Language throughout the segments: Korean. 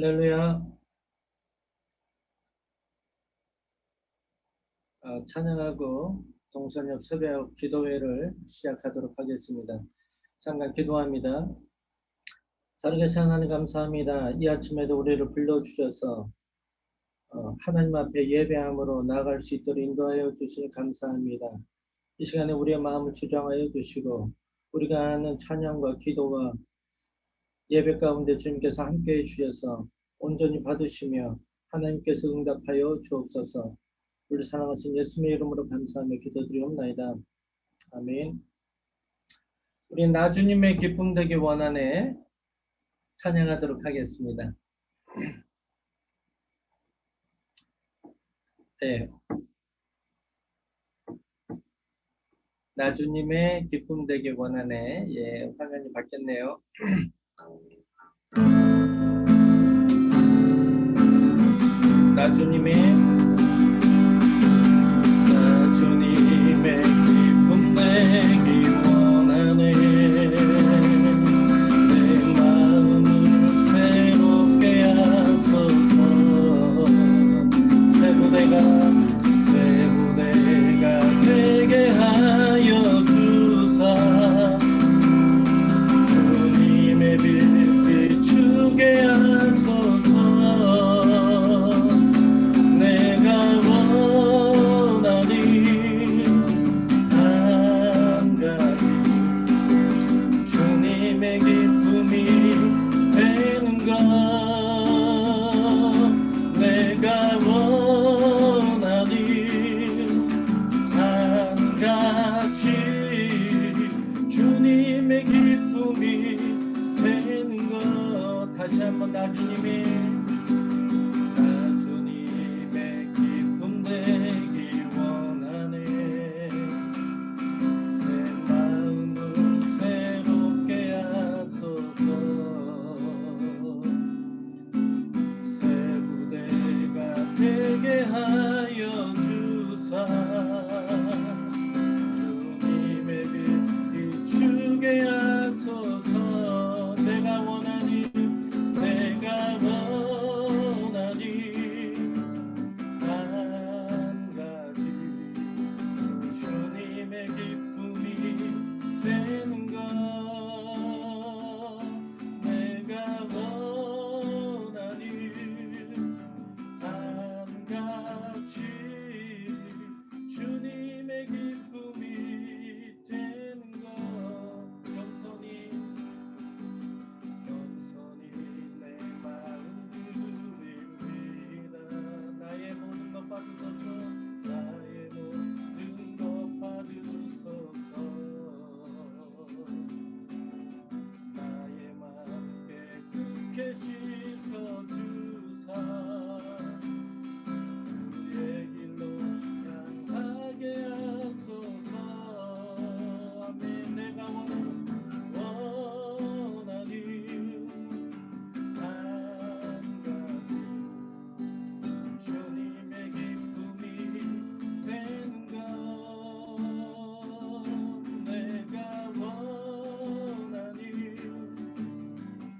할렐루야. 찬양하고 동서녁 새벽 기도회를 시작하도록 하겠습니다. 잠깐 기도합니다. 살아계신 하나님 감사합니다. 이 아침에도 우리를 불러주셔서 하나님 앞에 예배함으로 나아갈 수 있도록 인도하여 주시니 감사합니다. 이 시간에 우리의 마음을 주장하여 주시고 우리가 하는 찬양과 기도와 예배 가운데 주님께서 함께해 주셔서 온전히 받으시며 하나님께서 응답하여 주옵소서. 우리 사랑하신 예수님의 이름으로 감사하며 기도드리옵나이다. 아멘. 우리 나주님의 기쁨 되기 원하네 찬양하도록 하겠습니다. 네, 나주님의 기쁨 되기 원하네. 예, 화면이 바뀌었네요. 나주님의 기쁨 되기 원하네. 내 마음을 새롭게 하소서. 새 부대가 되게 하여 주사. 주님의 빛 비추게 하소서. 다시 한번 나주님의 기쁨 되기 원하네. 내 마음을 새롭게 하소서. 새 부대가 되게 하여 주사. 주님의 빛 비추게 하소서. 내가 원하니 한 가지 주님의 기쁨이 되는 것. 내가 원하니 한 가지 주님의 기쁨이 되는 것. 겸손히 내 마음 드립니다. 나의 모든 것 받으소서. 나의 모든 것 받으소서. 나의 마음 깨끗게 씻어주사. 주의 길로 향하게 하소서. 아멘. 내가 원하니 주님의 기쁨이 되는 것. 내가 원하니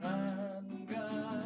한 가지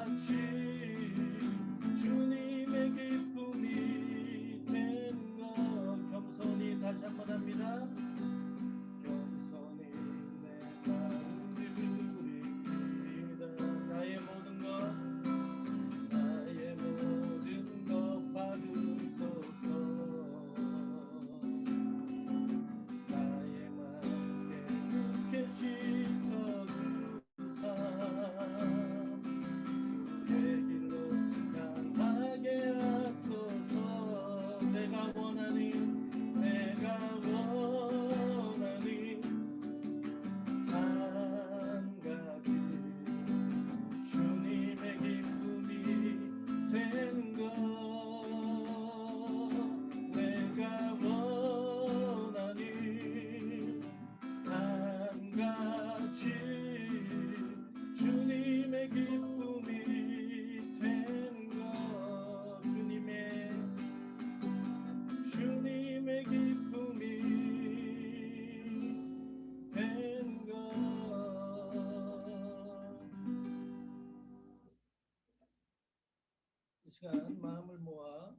시간 마음을 모아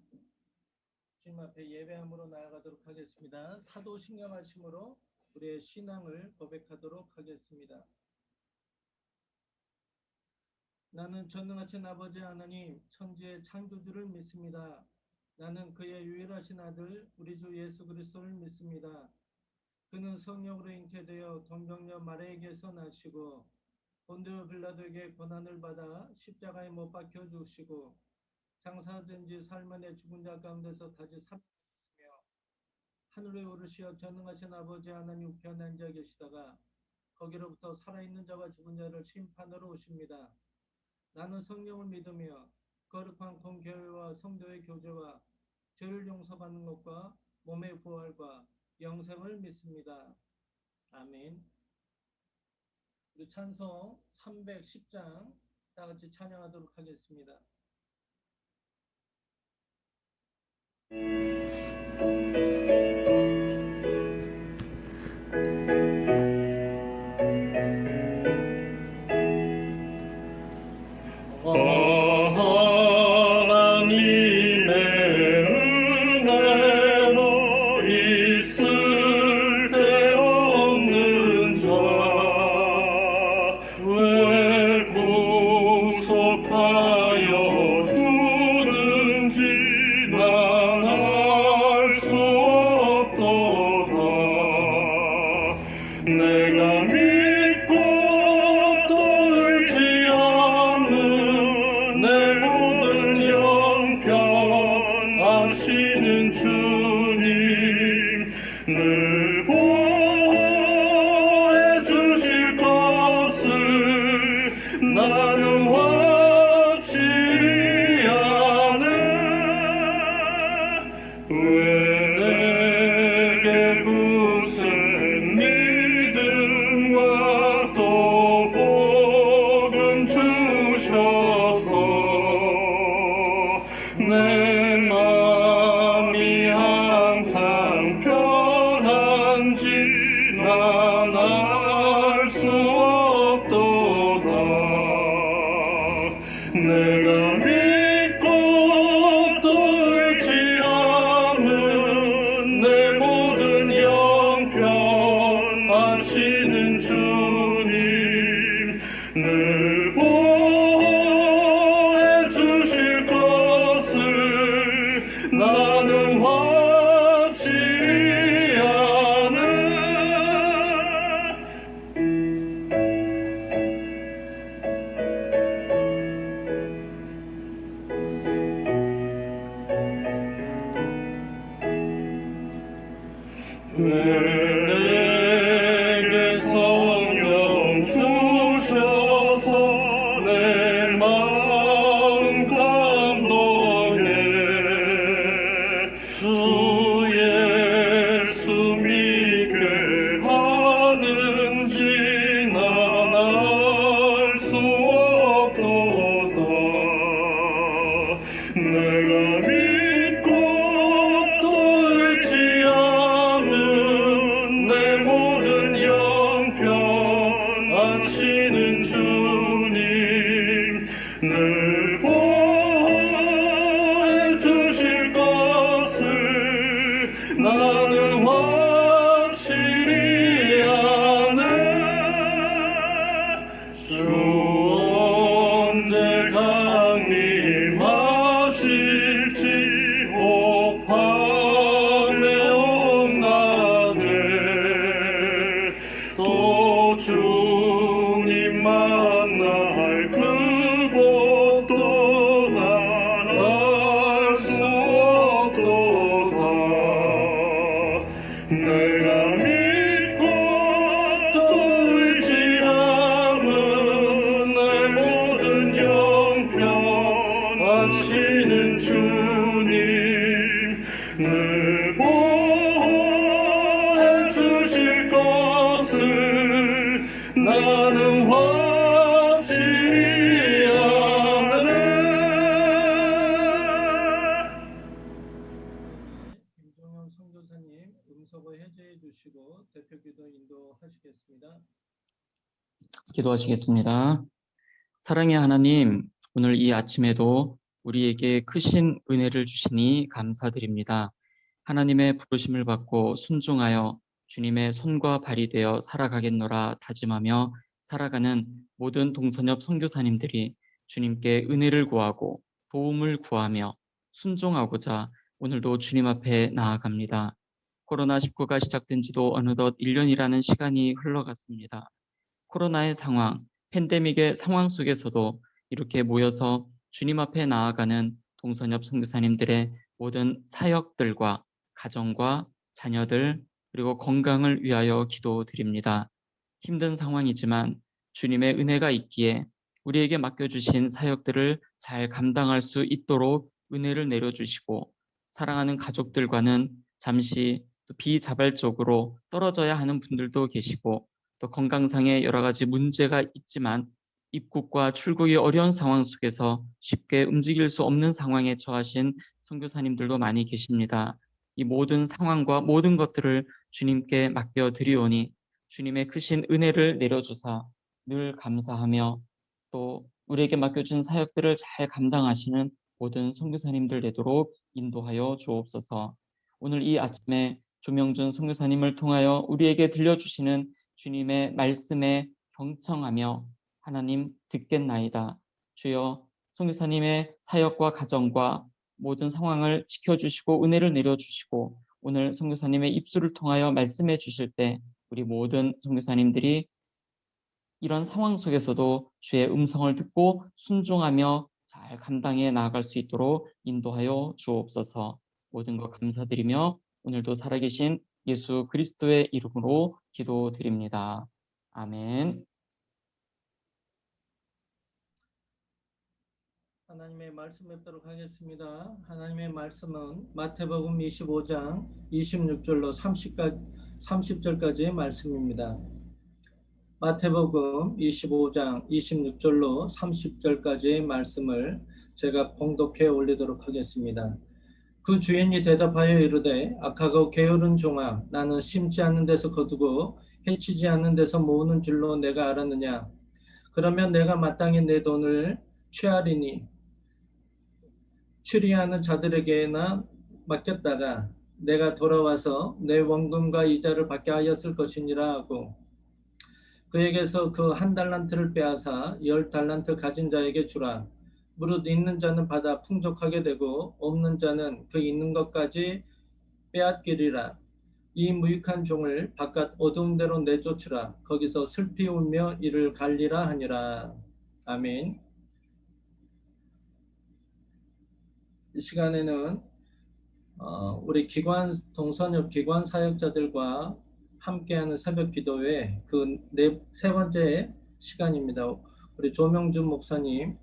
주님 앞에 예배함으로 나아가도록 하겠습니다. 사도신경하심으로 우리의 신앙을 고백하도록 하겠습니다. 나는 전능하신 아버지 하나님 천지의 창조주를 믿습니다. 나는 그의 유일하신 아들 우리 주 예수 그리스도를 믿습니다. 그는 성령으로 잉태되어 동정녀 마리아에게서 나시고 본디오 빌라도에게 고난을 받아 십자가에 못 박혀 죽으시고 장사된 지 사흘 만에 죽은 자 가운데서 다시 살아나셨으며 하늘에 오르시어 전능하신 아버지 하나님 우편에 앉아 계시다가 거기로부터 살아있는 자와 죽은 자를 심판하러 오십니다. 나는 성령을 믿으며 거룩한 공교회와 성도의 교제와 죄를 용서받는 것과 몸의 부활과 영생을 믿습니다. 아멘. 우리 찬송 310장 다 같이 찬양하도록 하겠습니다. 기도하시겠습니다. 사랑의 하나님, 오늘 이 아침에도 우리에게 크신 은혜를 주시니 감사드립니다. 하나님의 부르심을 받고 순종하여 주님의 손과 발이 되어 살아가겠노라 다짐하며 살아가는 모든 동선협 선교사님들이 주님께 은혜를 구하고 도움을 구하며 순종하고자 오늘도 주님 앞에 나아갑니다. 코로나19가 시작된 지도 어느덧 1년이라는 시간이 흘러갔습니다. 코로나의 상황, 팬데믹의 상황 속에서도 이렇게 모여서 주님 앞에 나아가는 동선협 선교사님들의 모든 사역들과 가정과 자녀들 그리고 건강을 위하여 기도드립니다. 힘든 상황이지만 주님의 은혜가 있기에 우리에게 맡겨주신 사역들을 잘 감당할 수 있도록 은혜를 내려주시고 사랑하는 가족들과는 잠시 비자발적으로 떨어져야 하는 분들도 계시고 또 건강상의 여러 가지 문제가 있지만 입국과 출국이 어려운 상황 속에서 쉽게 움직일 수 없는 상황에 처하신 선교사님들도 많이 계십니다. 이 모든 상황과 모든 것들을 주님께 맡겨드리오니 주님의 크신 은혜를 내려주사 늘 감사하며 또 우리에게 맡겨준 사역들을 잘 감당하시는 모든 선교사님들 되도록 인도하여 주옵소서. 오늘 이 아침에 조명준 선교사님을 통하여 우리에게 들려주시는 주님의 말씀에 경청하며 하나님 듣겠나이다. 주여 선교사님의 사역과 가정과 모든 상황을 지켜주시고 은혜를 내려주시고 오늘 선교사님의 입술을 통하여 말씀해 주실 때 우리 모든 선교사님들이 이런 상황 속에서도 주의 음성을 듣고 순종하며 잘 감당해 나아갈 수 있도록 인도하여 주옵소서. 모든 것 감사드리며 오늘도 살아계신 예수 그리스도의 이름으로 기도드립니다. 아멘. 하나님의 말씀 뵙도록 하겠습니다. 하나님의 말씀은 마태복음 25장 26절로 30절까지의 말씀입니다. 마태복음 25장 26절로 30절까지의 말씀을 제가 봉독해 올리도록 하겠습니다. 그 주인이 대답하여 이르되 악하고 게으른 종아, 나는 심지 않는 데서 거두고 해치지 않는 데서 모으는 줄로 내가 알았느냐. 그러면 내가 마땅히 내 돈을 취하리니 추리하는 자들에게나 맡겼다가 내가 돌아와서 내 원금과 이자를 받게 하였을 것이니라 하고 그에게서 그 한 달란트를 빼앗아 10달란트 가진 자에게 주라. 무릇 있는 자는 받아 풍족하게 되고 없는 자는 그 있는 것까지 빼앗기리라. 이 무익한 종을 바깥 어두운 데로 내쫓으라. 거기서 슬피 울며 이를 갈리라 하니라. 아멘. 이 시간에는 우리 동선협 기관 사역자들과 함께하는 새벽 기도회 세 번째 시간입니다. 우리 조명준 목사님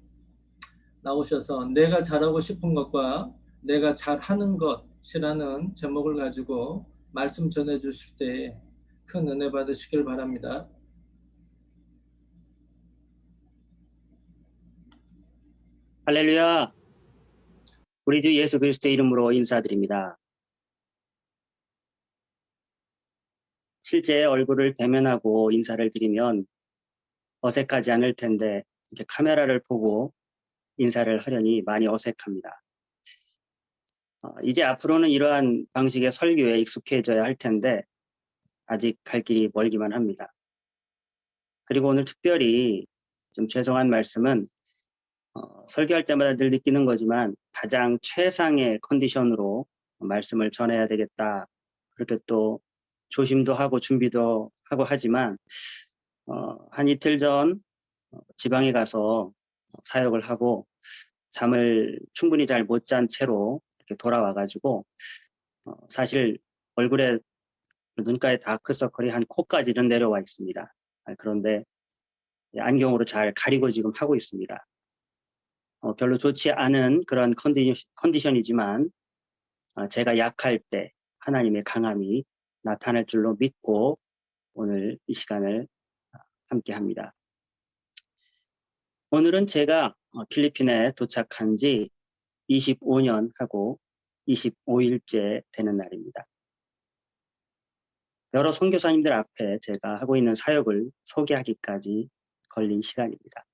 나오셔서 내가 잘하고 싶은 것과 내가 잘하는 것이라는 제목을 가지고 말씀 전해 주실 때 큰 은혜 받으시길 바랍니다. 할렐루야. 우리 주 예수 그리스도의 이름으로 인사드립니다. 실제 얼굴을 대면하고 인사를 드리면 어색하지 않을 텐데 이렇게 카메라를 보고 인사를 하려니 많이 어색합니다. 이제 앞으로는 이러한 방식의 설교에 익숙해져야 할 텐데 아직 갈 길이 멀기만 합니다. 그리고 오늘 특별히 좀 죄송한 말씀은 설교할 때마다 늘 느끼는 거지만 가장 최상의 컨디션으로 말씀을 전해야 되겠다. 그렇게 또 조심도 하고 준비도 하고 하지만 한 이틀 전 지방에 가서 사역을 하고 잠을 충분히 잘 못 잔 채로 이렇게 돌아와가지고 사실 얼굴에 눈가에 다크서클이 한 코까지는 내려와 있습니다. 그런데 안경으로 잘 가리고 지금 하고 있습니다. 별로 좋지 않은 그런 컨디션이지만 제가 약할 때 하나님의 강함이 나타날 줄로 믿고 오늘 이 시간을 함께 합니다. 오늘은 제가 필리핀에 도착한 지 25년 하고 25일째 되는 날입니다. 여러 선교사님들 앞에 제가 하고 있는 사역을 소개하기까지 걸린 시간입니다.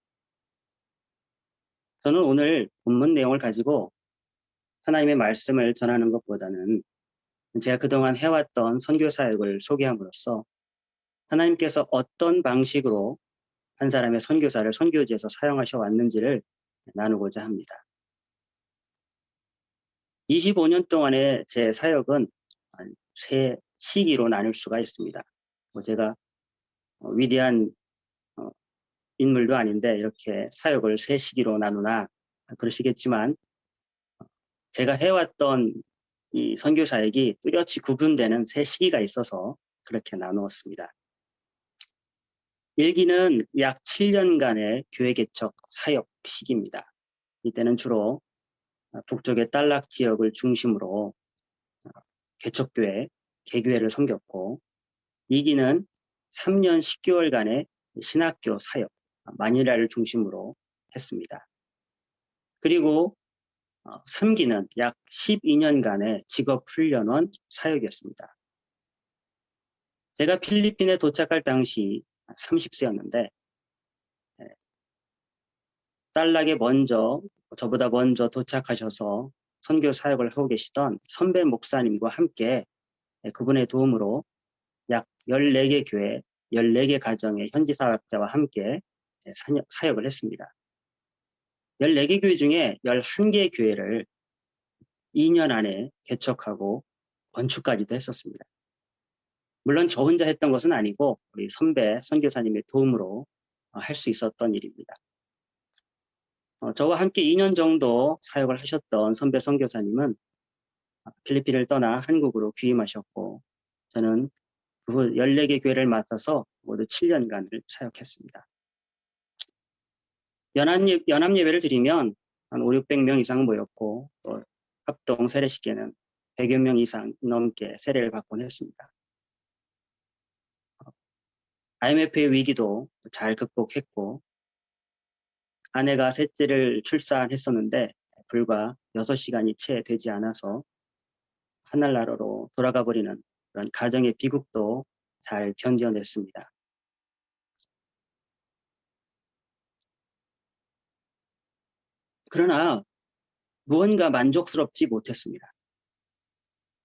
저는 오늘 본문 내용을 가지고 하나님의 말씀을 전하는 것보다는 제가 그동안 해왔던 선교 사역을 소개함으로써 하나님께서 어떤 방식으로 한 사람의 선교사를 선교지에서 사용하셔 왔는지를 나누고자 합니다. 25년 동안의 제 사역은 세 시기로 나눌 수가 있습니다. 제가 위대한 인물도 아닌데 이렇게 사역을 세 시기로 나누나 그러시겠지만 제가 해왔던 이 선교 사역이 뚜렷이 구분되는 세 시기가 있어서 그렇게 나누었습니다. 1기는 약 7년간의 교회 개척 사역 시기입니다. 이때는 주로 북쪽의 딸락 지역을 중심으로 개척교회, 개교회를 섬겼고 2기는 3년 10개월간의 신학교 사역, 마닐라를 중심으로 했습니다. 그리고 3기는 약 12년간의 직업훈련원 사역이었습니다. 제가 필리핀에 도착할 당시 30세였는데 딸락에 저보다 먼저 도착하셔서 선교 사역을 하고 계시던 선배 목사님과 함께 그분의 도움으로 약 14개 교회, 14개 가정의 현지 사역자와 함께 사역을 했습니다. 14개 교회 중에 11개 교회를 2년 안에 개척하고 건축까지도 했었습니다. 물론 저 혼자 했던 것은 아니고 우리 선배 선교사님의 도움으로 할 수 있었던 일입니다. 저와 함께 2년 정도 사역을 하셨던 선배 선교사님은 필리핀을 떠나 한국으로 귀임하셨고 저는 그 후 14개 교회를 맡아서 모두 7년간을 사역했습니다. 연합예배를 드리면 한 500~600명 이상 모였고 또 합동 세례식계는 100여 명 이상 넘게 세례를 받곤 했습니다. IMF의 위기도 잘 극복했고 아내가 셋째를 출산했었는데 불과 6시간이 채 되지 않아서 하늘나라로 돌아가 버리는 그런 가정의 비극도 잘 견뎌냈습니다. 그러나 무언가 만족스럽지 못했습니다.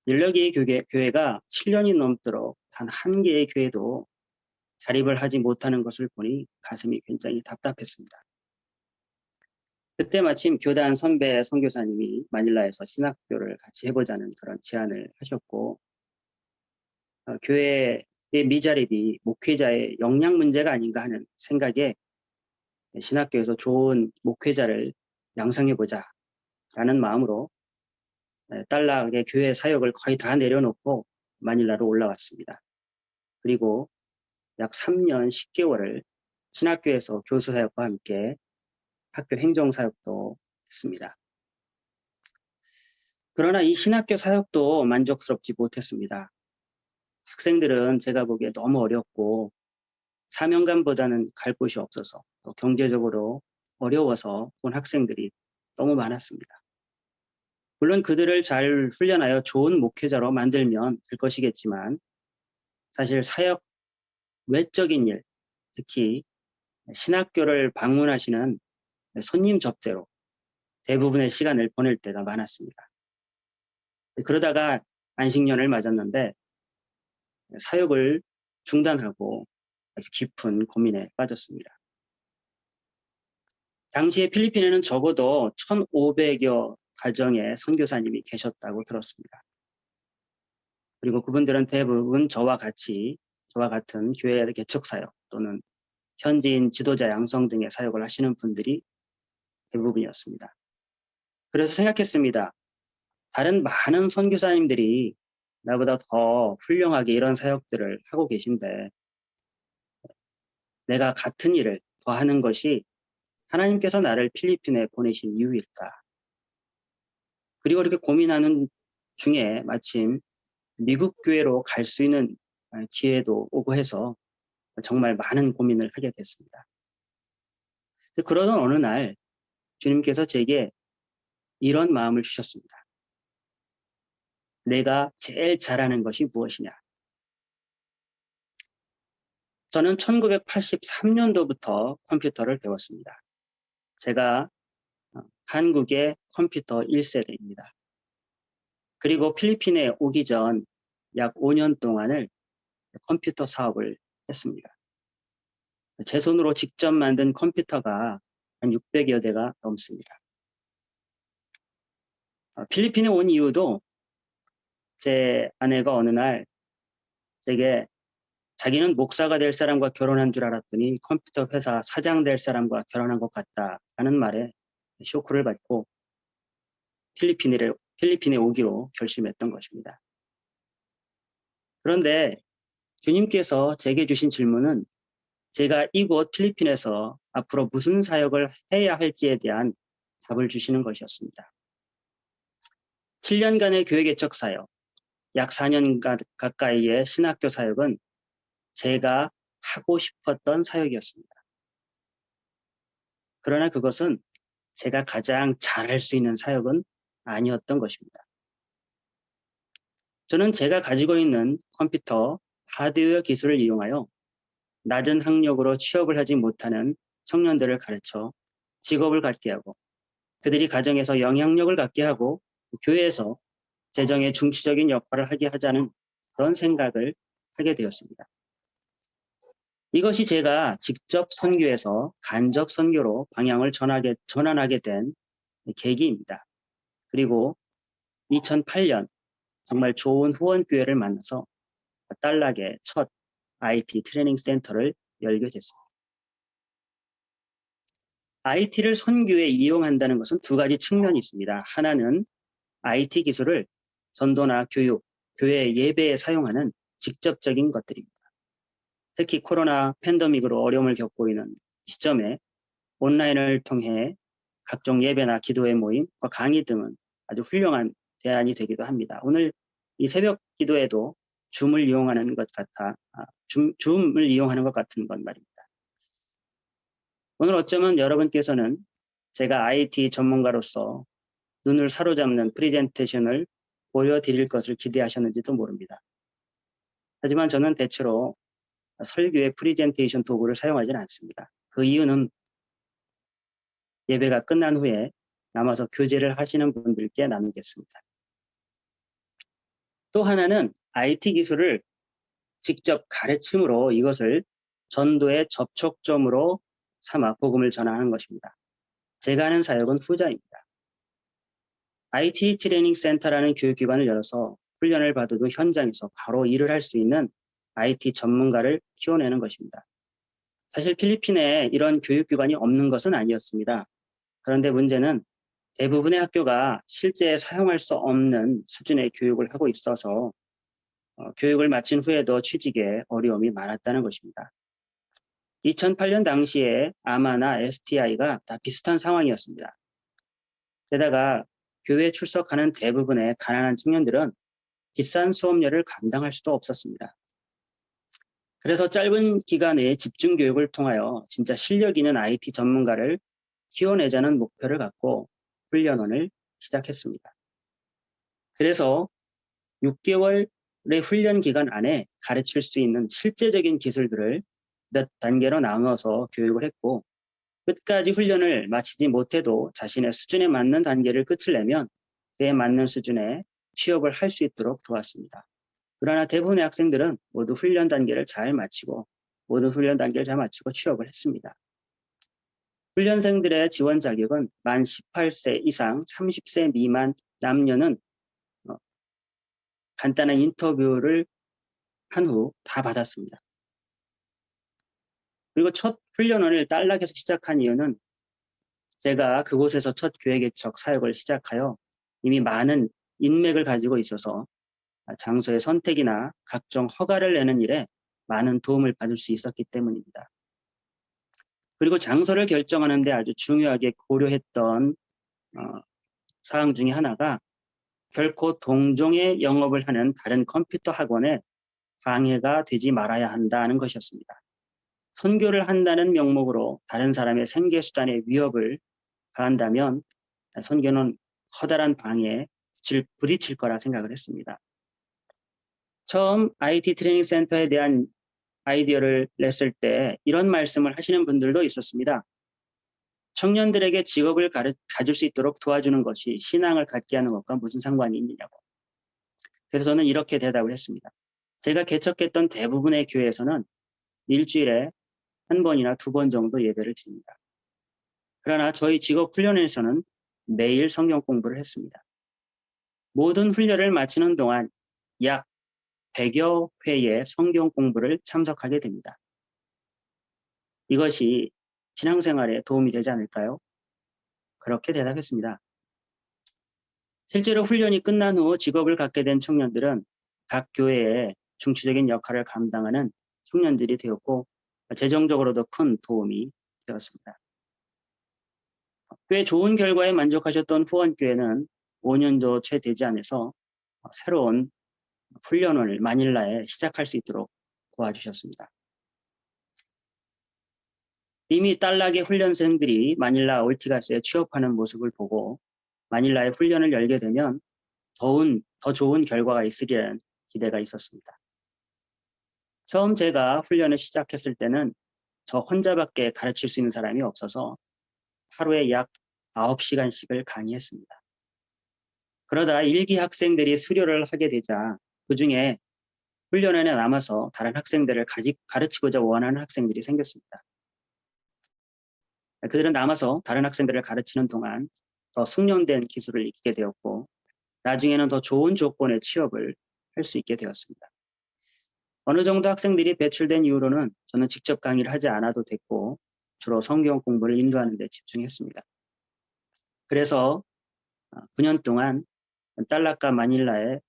14개의 교회가 7년이 넘도록 단 한 개의 교회도 자립을 하지 못하는 것을 보니 가슴이 굉장히 답답했습니다. 그때 마침 교단 선배 선교사님이 마닐라에서 신학교를 같이 해보자는 그런 제안을 하셨고 교회의 미자립이 목회자의 역량 문제가 아닌가 하는 생각에 신학교에서 좋은 목회자를 양성해보자 라는 마음으로 딸락의 교회 사역을 거의 다 내려놓고 마닐라로 올라왔습니다. 그리고 약 3년 10개월을 신학교에서 교수 사역과 함께 학교 행정 사역도 했습니다. 그러나 이 신학교 사역도 만족스럽지 못했습니다. 학생들은 제가 보기에 너무 어렵고 사명감보다는 갈 곳이 없어서 또 경제적으로 어려워서 온 학생들이 너무 많았습니다. 물론 그들을 잘 훈련하여 좋은 목회자로 만들면 될 것이겠지만 사실 사역 외적인 일, 특히 신학교를 방문하시는 손님 접대로 대부분의 시간을 보낼 때가 많았습니다. 그러다가 안식년을 맞았는데 사역을 중단하고 아주 깊은 고민에 빠졌습니다. 당시에 필리핀에는 적어도 1,500여 가정의 선교사님이 계셨다고 들었습니다. 그리고 그분들은 대부분 저와 같은 교회 개척 사역 또는 현지인 지도자 양성 등의 사역을 하시는 분들이 대부분이었습니다. 그래서 생각했습니다. 다른 많은 선교사님들이 나보다 더 훌륭하게 이런 사역들을 하고 계신데 내가 같은 일을 더 하는 것이 하나님께서 나를 필리핀에 보내신 이유일까? 그리고 이렇게 고민하는 중에 마침 미국 교회로 갈 수 있는 기회도 오고 해서 정말 많은 고민을 하게 됐습니다. 그러던 어느 날 주님께서 제게 이런 마음을 주셨습니다. 내가 제일 잘하는 것이 무엇이냐? 저는 1983년도부터 컴퓨터를 배웠습니다. 제가 한국의 컴퓨터 1세대입니다. 그리고 필리핀에 오기 전 약 5년 동안을 컴퓨터 사업을 했습니다. 제 손으로 직접 만든 컴퓨터가 한 600여 대가 넘습니다. 필리핀에 온 이유도 제 아내가 어느 날 제게 자기는 목사가 될 사람과 결혼한 줄 알았더니 컴퓨터 회사 사장 될 사람과 결혼한 것 같다라는 말에 쇼크를 받고 필리핀에 오기로 결심했던 것입니다. 그런데 주님께서 제게 주신 질문은 제가 이곳 필리핀에서 앞으로 무슨 사역을 해야 할지에 대한 답을 주시는 것이었습니다. 7년간의 교회 개척 사역, 약 4년 가까이의 신학교 사역은 제가 하고 싶었던 사역이었습니다. 그러나 그것은 제가 가장 잘할 수 있는 사역은 아니었던 것입니다. 저는 제가 가지고 있는 컴퓨터, 하드웨어 기술을 이용하여 낮은 학력으로 취업을 하지 못하는 청년들을 가르쳐 직업을 갖게 하고 그들이 가정에서 영향력을 갖게 하고 교회에서 재정의 중추적인 역할을 하게 하자는 그런 생각을 하게 되었습니다. 이것이 제가 직접 선교에서 간접 선교로 방향을 전환하게 된 계기입니다. 그리고 2008년 정말 좋은 후원교회를 만나서 딸락의 첫 IT 트레이닝 센터를 열게 됐습니다. IT를 선교에 이용한다는 것은 두 가지 측면이 있습니다. 하나는 IT 기술을 전도나 교육, 교회 예배에 사용하는 직접적인 것들입니다. 특히 코로나 팬데믹으로 어려움을 겪고 있는 시점에 온라인을 통해 각종 예배나 기도회 모임과 강의 등은 아주 훌륭한 대안이 되기도 합니다. 오늘 이 새벽 기도에도 줌을 이용하는 것 같은 건 말입니다. 오늘 어쩌면 여러분께서는 제가 IT 전문가로서 눈을 사로잡는 프레젠테이션을 보여드릴 것을 기대하셨는지도 모릅니다. 하지만 저는 대체로 설교의 프레젠테이션 도구를 사용하지는 않습니다. 그 이유는 예배가 끝난 후에 남아서 교제를 하시는 분들께 나누겠습니다. 또 하나는 IT 기술을 직접 가르침으로 이것을 전도의 접촉점으로 삼아 복음을 전하는 것입니다. 제가 하는 사역은 후자입니다. IT 트레이닝 센터라는 교육기관을 열어서 훈련을 받아도 현장에서 바로 일을 할 수 있는 IT 전문가를 키워내는 것입니다. 사실 필리핀에 이런 교육기관이 없는 것은 아니었습니다. 그런데 문제는 대부분의 학교가 실제 사용할 수 없는 수준의 교육을 하고 있어서 교육을 마친 후에도 취직에 어려움이 많았다는 것입니다. 2008년 당시에 아마나 STI가 다 비슷한 상황이었습니다. 게다가 교회에 출석하는 대부분의 가난한 청년들은 비싼 수업료를 감당할 수도 없었습니다. 그래서 짧은 기간의 집중 교육을 통하여 진짜 실력 있는 IT 전문가를 키워내자는 목표를 갖고 훈련원을 시작했습니다. 그래서 6개월의 훈련 기간 안에 가르칠 수 있는 실제적인 기술들을 몇 단계로 나누어서 교육을 했고 끝까지 훈련을 마치지 못해도 자신의 수준에 맞는 단계를 끝을 내면 그에 맞는 수준의 취업을 할 수 있도록 도왔습니다. 그러나 대부분의 학생들은 모든 훈련 단계를 잘 마치고 취업을 했습니다. 훈련생들의 지원 자격은 만 18세 이상 30세 미만 남녀는 간단한 인터뷰를 한 후 다 받았습니다. 그리고 첫 훈련원을 딸락에서 시작한 이유는 제가 그곳에서 첫 교회 개척 사역을 시작하여 이미 많은 인맥을 가지고 있어서 장소의 선택이나 각종 허가를 내는 일에 많은 도움을 받을 수 있었기 때문입니다. 그리고 장소를 결정하는 데 아주 중요하게 고려했던 사항 중에 하나가 결코 동종의 영업을 하는 다른 컴퓨터 학원에 방해가 되지 말아야 한다는 것이었습니다. 선교를 한다는 명목으로 다른 사람의 생계수단에 위협을 가한다면 선교는 커다란 방해에 부딪힐 거라 생각을 했습니다. 처음 IT 트레이닝 센터에 대한 아이디어를 냈을 때 이런 말씀을 하시는 분들도 있었습니다. 청년들에게 직업을 가질 수 있도록 도와주는 것이 신앙을 갖게 하는 것과 무슨 상관이 있느냐고. 그래서 저는 이렇게 대답을 했습니다. 제가 개척했던 대부분의 교회에서는 일주일에 한 번이나 2번 정도 예배를 드립니다. 그러나 저희 직업훈련에서는 매일 성경 공부를 했습니다. 모든 훈련을 마치는 동안 약 100여 회의 성경 공부를 참석하게 됩니다. 이것이 신앙생활에 도움이 되지 않을까요? 그렇게 대답했습니다. 실제로 훈련이 끝난 후 직업을 갖게 된 청년들은 각 교회에 중추적인 역할을 감당하는 청년들이 되었고 재정적으로도 큰 도움이 되었습니다. 꽤 좋은 결과에 만족하셨던 후원교회는 5년도 채 되지 않아서 새로운 훈련을 마닐라에 시작할 수 있도록 도와주셨습니다. 이미 딸락의 훈련생들이 마닐라 올티가스에 취업하는 모습을 보고 마닐라의 훈련을 열게 되면 더 좋은 결과가 있으리라는 기대가 있었습니다. 처음 제가 훈련을 시작했을 때는 저 혼자밖에 가르칠 수 있는 사람이 없어서 하루에 약 9시간씩을 강의했습니다. 그러다 1기 학생들이 수료를 하게 되자 그중에 훈련원에 남아서 다른 학생들을 가르치고자 원하는 학생들이 생겼습니다. 그들은 남아서 다른 학생들을 가르치는 동안 더 숙련된 기술을 익히게 되었고 나중에는 더 좋은 조건의 취업을 할 수 있게 되었습니다. 어느 정도 학생들이 배출된 이후로는 저는 직접 강의를 하지 않아도 됐고 주로 성경 공부를 인도하는 데 집중했습니다. 그래서 9년 동안 딸락과 마닐라에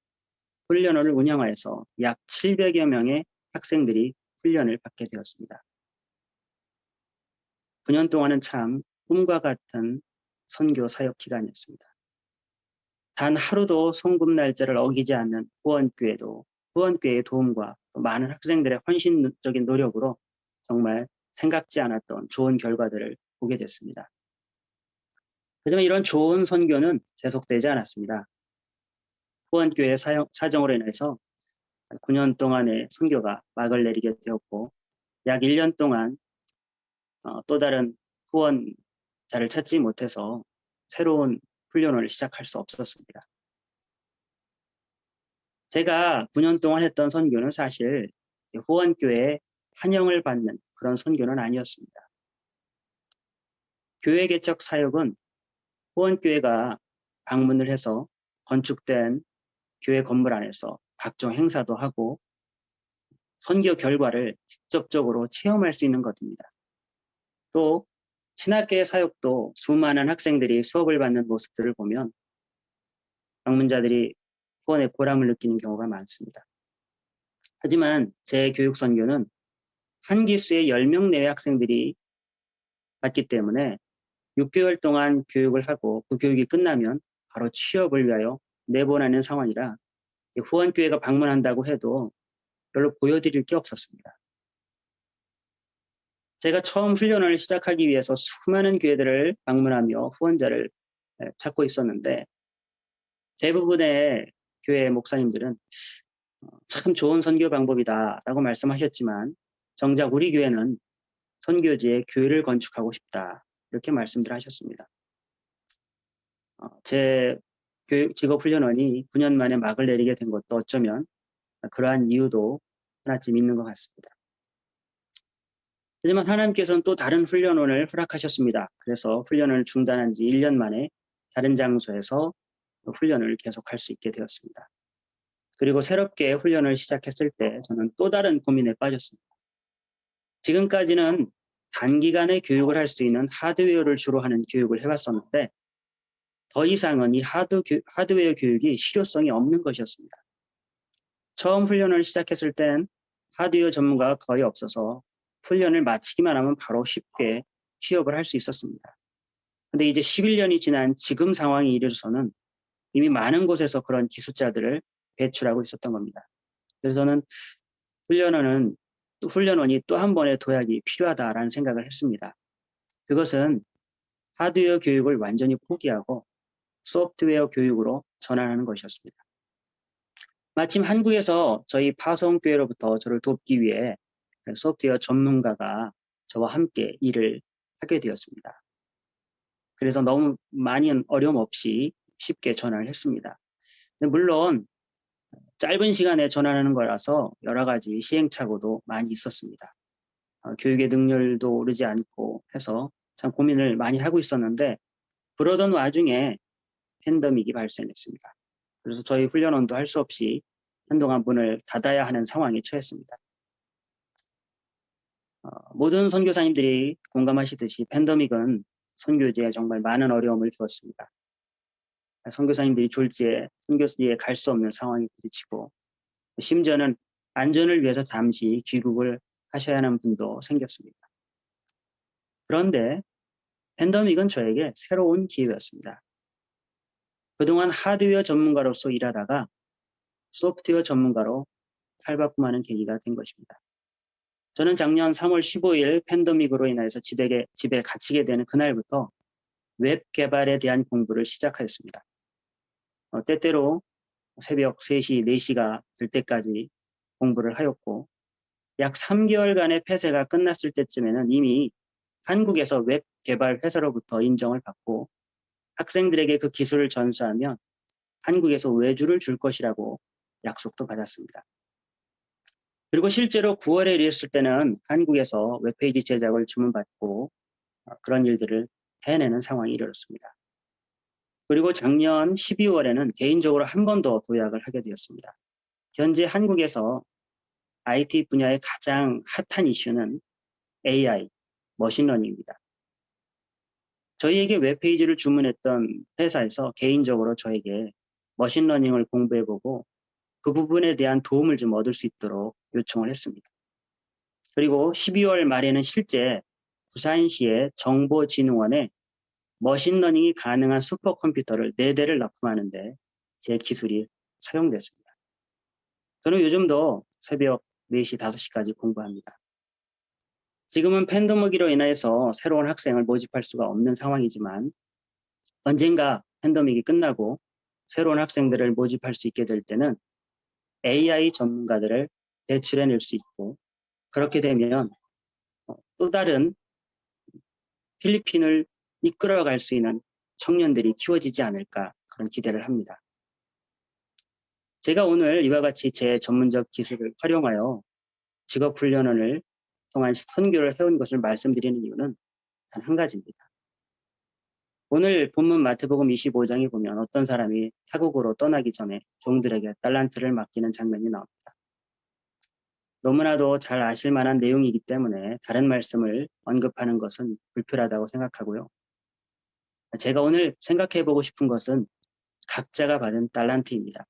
훈련원을 운영하여서 약 700여 명의 학생들이 훈련을 받게 되었습니다. 9년 동안은 참 꿈과 같은 선교 사역 기간이었습니다. 단 하루도 송금 날짜를 어기지 않는 후원교회의 도움과 또 많은 학생들의 헌신적인 노력으로 정말 생각지 않았던 좋은 결과들을 보게 됐습니다. 하지만 이런 좋은 선교는 계속되지 않았습니다. 후원교회 사정으로 인해서 9년 동안의 선교가 막을 내리게 되었고 약 1년 동안 또 다른 후원자를 찾지 못해서 새로운 훈련을 시작할 수 없었습니다. 제가 9년 동안 했던 선교는 사실 후원교회에 환영을 받는 그런 선교는 아니었습니다. 교회 개척 사역은 후원교회가 방문을 해서 건축된 교회 건물 안에서 각종 행사도 하고 선교 결과를 직접적으로 체험할 수 있는 것입니다. 또 신학계의 사역도 수많은 학생들이 수업을 받는 모습들을 보면 방문자들이 후원의 보람을 느끼는 경우가 많습니다. 하지만 제 교육 선교는 한 기수에 10명 내외 학생들이 받기 때문에 6개월 동안 교육을 하고 그 교육이 끝나면 바로 취업을 위하여 내보내는 상황이라 후원교회가 방문한다고 해도 별로 보여드릴 게 없었습니다. 제가 처음 훈련을 시작하기 위해서 수많은 교회들을 방문하며 후원자를 찾고 있었는데 대부분의 교회 목사님들은 참 좋은 선교 방법이다라고 말씀하셨지만 정작 우리 교회는 선교지에 교회를 건축하고 싶다 이렇게 말씀들 하셨습니다. 제 직업훈련원이 9년 만에 막을 내리게 된 것도 어쩌면 그러한 이유도 하나쯤 있는 것 같습니다. 하지만 하나님께서는 또 다른 훈련원을 허락하셨습니다. 그래서 훈련을 중단한 지 1년 만에 다른 장소에서 훈련을 계속할 수 있게 되었습니다. 그리고 새롭게 훈련을 시작했을 때 저는 또 다른 고민에 빠졌습니다. 지금까지는 단기간에 교육을 할 수 있는 하드웨어를 주로 하는 교육을 해왔었는데 더 이상은 이 하드웨어 교육이 실효성이 없는 것이었습니다. 처음 훈련을 시작했을 땐 하드웨어 전문가가 거의 없어서 훈련을 마치기만 하면 바로 쉽게 취업을 할 수 있었습니다. 근데 이제 11년이 지난 지금 상황에 이르러서는 이미 많은 곳에서 그런 기술자들을 배출하고 있었던 겁니다. 그래서 저는 훈련원이 또 한 번의 도약이 필요하다라는 생각을 했습니다. 그것은 하드웨어 교육을 완전히 포기하고 소프트웨어 교육으로 전환하는 것이었습니다. 마침 한국에서 저희 파송교회로부터 저를 돕기 위해 소프트웨어 전문가가 저와 함께 일을 하게 되었습니다. 그래서 너무 많이 어려움 없이 쉽게 전환을 했습니다. 물론 짧은 시간에 전환하는 거라서 여러 가지 시행착오도 많이 있었습니다. 교육의 능률도 오르지 않고 해서 참 고민을 많이 하고 있었는데 그러던 와중에 팬데믹이 발생했습니다. 그래서 저희 훈련원도 할 수 없이 한동안 문을 닫아야 하는 상황에 처했습니다. 모든 선교사님들이 공감하시듯이 팬데믹은 선교지에 정말 많은 어려움을 주었습니다. 선교사님들이 졸지에 선교지에 갈 수 없는 상황에 부딪히고 심지어는 안전을 위해서 잠시 귀국을 하셔야 하는 분도 생겼습니다. 그런데 팬데믹은 저에게 새로운 기회였습니다. 그동안 하드웨어 전문가로서 일하다가 소프트웨어 전문가로 탈바꿈하는 계기가 된 것입니다. 저는 작년 3월 15일 팬데믹으로 인해서 집에 갇히게 되는 그날부터 웹 개발에 대한 공부를 시작하였습니다. 때때로 새벽 3시, 4시가 될 때까지 공부를 하였고 약 3개월간의 폐쇄가 끝났을 때쯤에는 이미 한국에서 웹 개발 회사로부터 인정을 받고 학생들에게 그 기술을 전수하면 한국에서 외주를 줄 것이라고 약속도 받았습니다. 그리고 실제로 9월에 이르렀을 때는 한국에서 웹페이지 제작을 주문받고 그런 일들을 해내는 상황이 이르렀습니다. 그리고 작년 12월에는 개인적으로 한 번 더 도약을 하게 되었습니다. 현재 한국에서 IT 분야의 가장 핫한 이슈는 AI, 머신러닝입니다. 저희에게 웹페이지를 주문했던 회사에서 개인적으로 저에게 머신러닝을 공부해보고 그 부분에 대한 도움을 좀 얻을 수 있도록 요청을 했습니다. 그리고 12월 말에는 실제 부산시의 정보진흥원에 머신러닝이 가능한 슈퍼컴퓨터를 4대를 납품하는데 제 기술이 사용됐습니다. 저는 요즘도 새벽 4시, 5시까지 공부합니다. 지금은 팬데믹으로 인해서 새로운 학생을 모집할 수가 없는 상황이지만 언젠가 팬데믹이 끝나고 새로운 학생들을 모집할 수 있게 될 때는 AI 전문가들을 배출해낼 수 있고 그렇게 되면 또 다른 필리핀을 이끌어갈 수 있는 청년들이 키워지지 않을까 그런 기대를 합니다. 제가 오늘 이와 같이 제 전문적 기술을 활용하여 직업훈련을 통한 선교를 해온 것을 말씀드리는 이유는 단 한 가지입니다. 오늘 본문 마태복음 25장에 보면 어떤 사람이 타국으로 떠나기 전에 종들에게 달란트를 맡기는 장면이 나옵니다. 너무나도 잘 아실 만한 내용이기 때문에 다른 말씀을 언급하는 것은 불필요하다고 생각하고요. 제가 오늘 생각해보고 싶은 것은 각자가 받은 달란트입니다.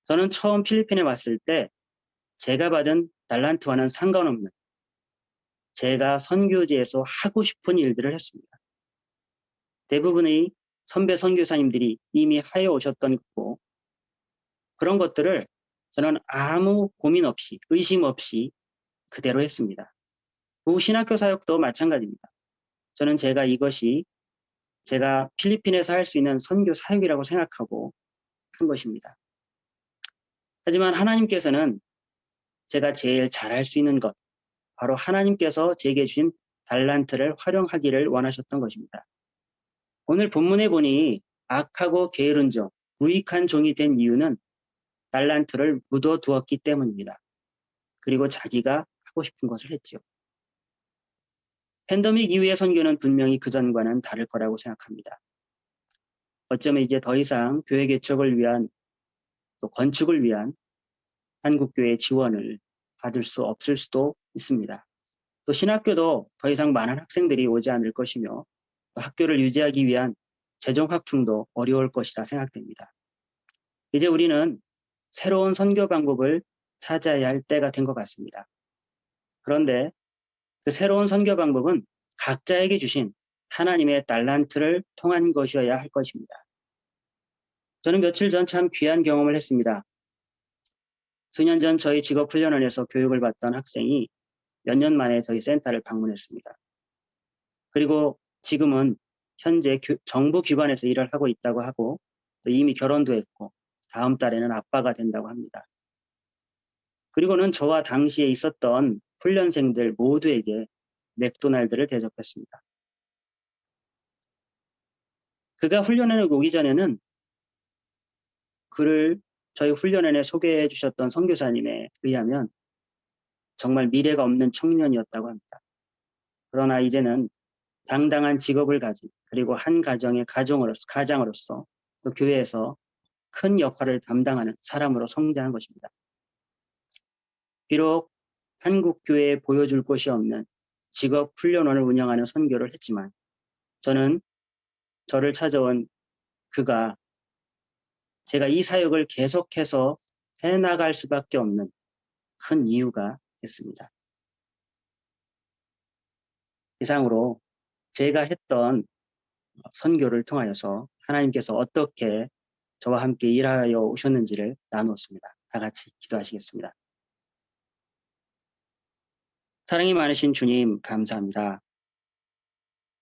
저는 처음 필리핀에 왔을 때 제가 받은 달란트와는 상관없는 제가 선교지에서 하고 싶은 일들을 했습니다. 대부분의 선배 선교사님들이 이미 하여 오셨던 거고 그런 것들을 저는 아무 고민 없이 의심 없이 그대로 했습니다. 그 신학교 사역도 마찬가지입니다. 저는 이것이 제가 필리핀에서 할 수 있는 선교 사역이라고 생각하고 한 것입니다. 하지만 하나님께서는 제가 제일 잘할 수 있는 것, 바로 하나님께서 제게 주신 달란트를 활용하기를 원하셨던 것입니다. 오늘 본문에 보니 악하고 게으른 종, 무익한 종이 된 이유는 달란트를 묻어두었기 때문입니다. 그리고 자기가 하고 싶은 것을 했죠. 팬데믹 이후의 선교는 분명히 그전과는 다를 거라고 생각합니다. 어쩌면 이제 더 이상 교회 개척을 위한 또 건축을 위한 한국교회 지원을 받을 수 없을 수도 있습니다. 또 신학교도 더 이상 많은 학생들이 오지 않을 것이며 또 학교를 유지하기 위한 재정 확충도 어려울 것이라 생각됩니다. 이제 우리는 새로운 선교 방법을 찾아야 할 때가 된 것 같습니다. 그런데 그 새로운 선교 방법은 각자에게 주신 하나님의 달란트를 통한 것이어야 할 것입니다. 저는 며칠 전 참 귀한 경험을 했습니다. 수년 전 저희 직업훈련원에서 교육을 받던 학생이 몇 년 만에 저희 센터를 방문했습니다. 그리고 지금은 현재 정부 기관에서 일을 하고 있다고 하고 또 이미 결혼도 했고 다음 달에는 아빠가 된다고 합니다. 그리고는 저와 당시에 있었던 훈련생들 모두에게 맥도날드를 대접했습니다. 그가 훈련원에 오기 전에는 그를 저희 훈련원에 소개해 주셨던 선교사님에 의하면 정말 미래가 없는 청년이었다고 합니다. 그러나 이제는 당당한 직업을 가진 그리고 한 가정의 가장으로서 또 교회에서 큰 역할을 담당하는 사람으로 성장한 것입니다. 비록 한국 교회에 보여줄 곳이 없는 직업 훈련원을 운영하는 선교를 했지만 저는 저를 찾아온 그가 제가 이 사역을 계속해서 해나갈 수밖에 없는 큰 이유가 됐습니다. 이상으로 제가 했던 선교를 통하여서 하나님께서 어떻게 저와 함께 일하여 오셨는지를 나누었습니다. 다 같이 기도하시겠습니다. 사랑이 많으신 주님 감사합니다.